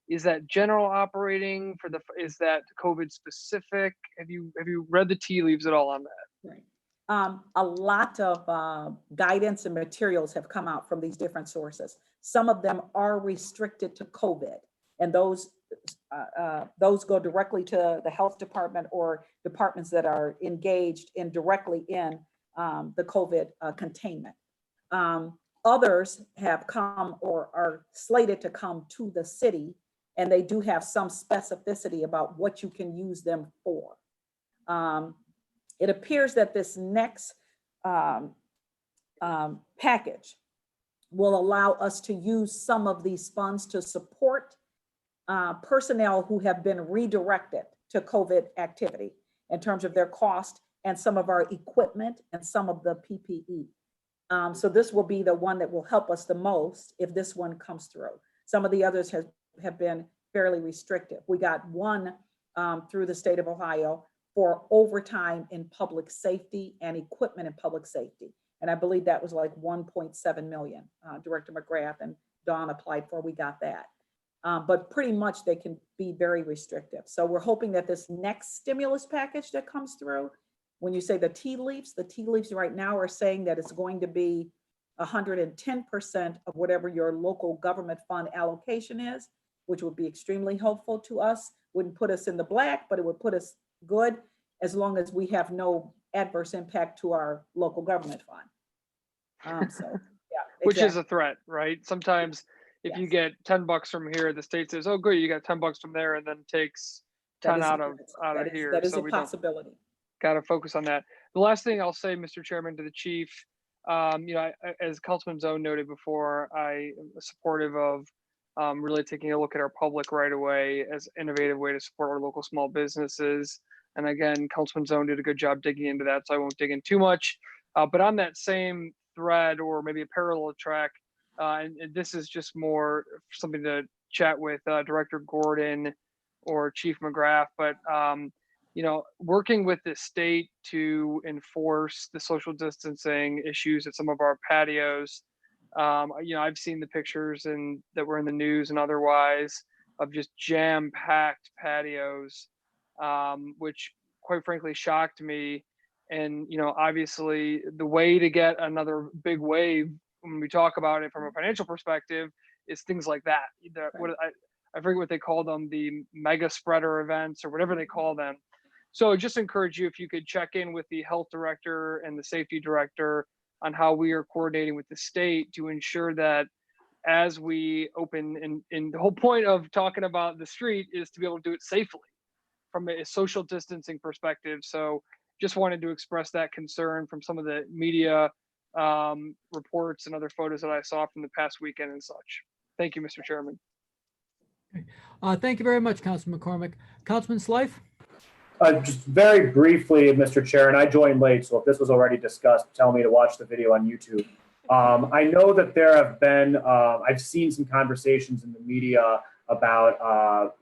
Is that general operating is that COVID specific? Have you read the tea leaves at all on that? Right. A lot of guidance and materials have come out from these different sources. Some of them are restricted to COVID, and those go directly to the health department or departments that are engaged directly in the COVID containment. Others have come or are slated to come to the city, and they do have some specificity about what you can use them for. It appears that this next package will allow us to use some of these funds to support personnel who have been redirected to COVID activity in terms of their cost and some of our equipment and some of the PPE. So this will be the one that will help us the most if this one comes through. Some of the others have been fairly restrictive. We got one through the state of Ohio for overtime in public safety and equipment in public safety. And I believe that was like 1.7 million. Director McGrath and Dawn applied for, we got that. But pretty much they can be very restrictive. So we're hoping that this next stimulus package that comes through, when you say the tea leaves right now are saying that it's going to be 110% of whatever your local government fund allocation is, which would be extremely helpful to us. Wouldn't put us in the black, but it would put us good as long as we have no adverse impact to our local government fund. So yeah, Which is exactly. a threat, right? Sometimes if you get $10 from here, the state says, "Oh, good, you got $10 from there," and then takes 10 out of here. That is So a we don't possibility. got to focus on that. The last thing I'll say, Mr. Chairman, to the chief, as Councilman Zone noted before, I am supportive of really taking a look at our public right away as an innovative way to support our local small businesses. And again, Councilman Zone did a good job digging into that, so I won't dig in too much. But on that same thread, or maybe a parallel track, and this is just more something to chat with Director Gordon or Chief McGrath, but working with the state to enforce the social distancing issues at some of our patios. I've seen the pictures that were in the news and otherwise of just jam-packed patios, which quite frankly shocked me. And, obviously the way to get another big wave when we talk about it from a financial perspective is things like that. I forget what they call them, the mega spreader events or whatever they call them. So I just encourage you, if you could check in with the health director and the safety director on how we are coordinating with the state to ensure that as we open, and the whole point of talking about the street is to be able to do it safely from a social distancing perspective. So just wanted to express that concern from some of the media reports and other photos that I saw from the past weekend and such. Thank you, Mr. Chairman. Thank you very much, Councilman McCormick. Councilman Slife? Just very briefly, Mr. Chair, and I joined late, so if this was already discussed, tell me to watch the video on YouTube. I know that there have been, I've seen some conversations in the media about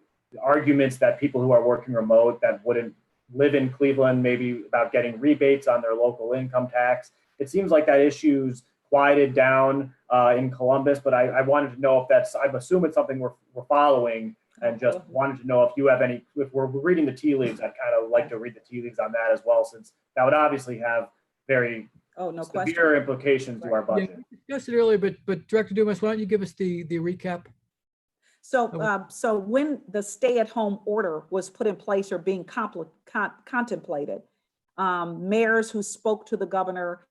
arguments that people who are working remote that wouldn't live in Cleveland, maybe about getting rebates on their local income tax. It seems like that issue's quieted down in Columbus, but I wanted to know if that's, I assume it's something we're following, and just wanted to know if you have any, if we're reading the tea leaves, I'd kind of like to read the tea leaves on that as well, since that would obviously have very severe implications to our budget. Yeah, we discussed it earlier, but Director Dumas, why don't you give us the recap? So, so when the stay-at-home order was put in place or being contemplated, mayors who spoke to the governor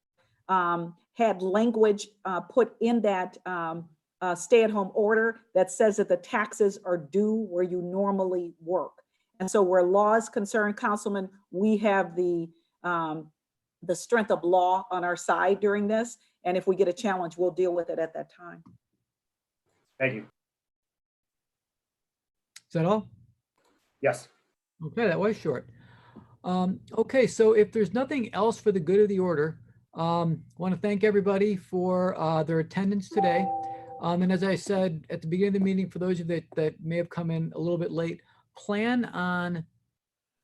had language put in that stay-at-home order that says that the taxes are due where you normally work. And so where law is concerned, Councilman, we have the strength of law on our side during this. And if we get a challenge, we'll deal with it at that time. Thank you. Is that all? Yes. Okay, that was short. Okay, so if there's nothing else for the good of the order, want to thank everybody for their attendance today. And as I said at the beginning of the meeting, for those of you that may have come in a little bit late, plan on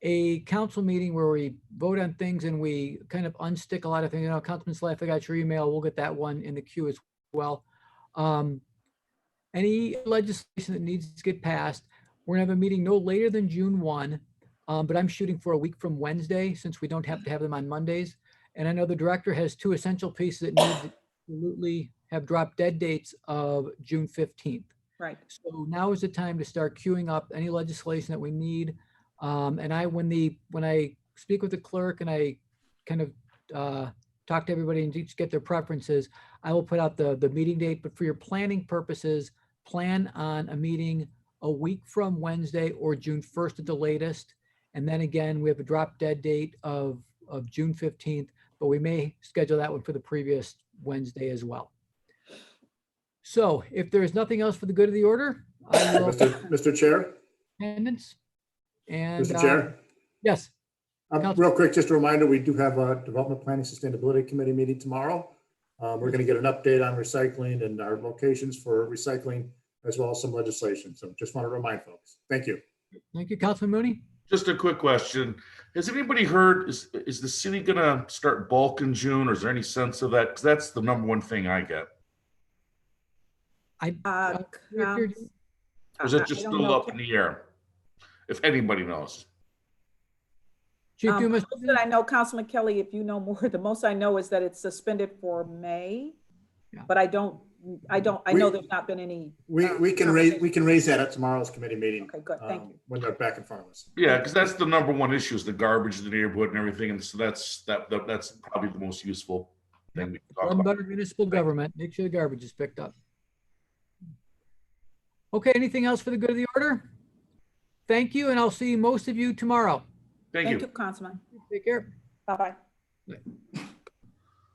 a council meeting where we vote on things and we kind of unstick a lot of things. You know, Councilman Slaff, I got your email. We'll get that one in the queue as well. Any legislation that needs to get passed, we're gonna have a meeting no later than June 1. But I'm shooting for a week from Wednesday since we don't have to have them on Mondays. And I know the director has 2 essential pieces that need to absolutely have drop dead dates of June 15th. Right. So now is the time to start queuing up any legislation that we need. And when I speak with the clerk and I kind of talk to everybody and just get their preferences, I will put out the meeting date. But for your planning purposes, plan on a meeting a week from Wednesday or June 1st at the latest. And then again, we have a drop dead date of June 15th, but we may schedule that one for the previous Wednesday as well. So if there is nothing else for the good of the order, I will. Mr. Chair? Attendance. And Mr. Chair? yes. Real quick, just a reminder, we do have a Development Planning Sustainability Committee meeting tomorrow. We're going to get an update on recycling and our locations for recycling, as well as some legislation. So just want to remind folks. Thank you. Thank you, Councilman Mooney. Just a quick question. Has anybody heard, is the city gonna start bulk in June, or is there any sense of that? Because that's the #1 thing I get. Or is it just still up in the air? If anybody knows. Chief Dumas. Most that I know, Councilman Kelly, if you know more, the most I know is that it's suspended for May. Yeah. But I know there's not been any. We can raise that at tomorrow's committee meeting. Okay, good, thank you. When they're back in front of us. Yeah, because that's the #1 issue, is the garbage in the neighborhood and everything. And so that's probably the most useful thing we can talk Run about. better municipal government. Make sure the garbage is picked up. Okay, anything else for the good of the order? Thank you, and I'll see most of you tomorrow. Thank you. Thank you, Councilman. Take care. Bye-bye. Bye.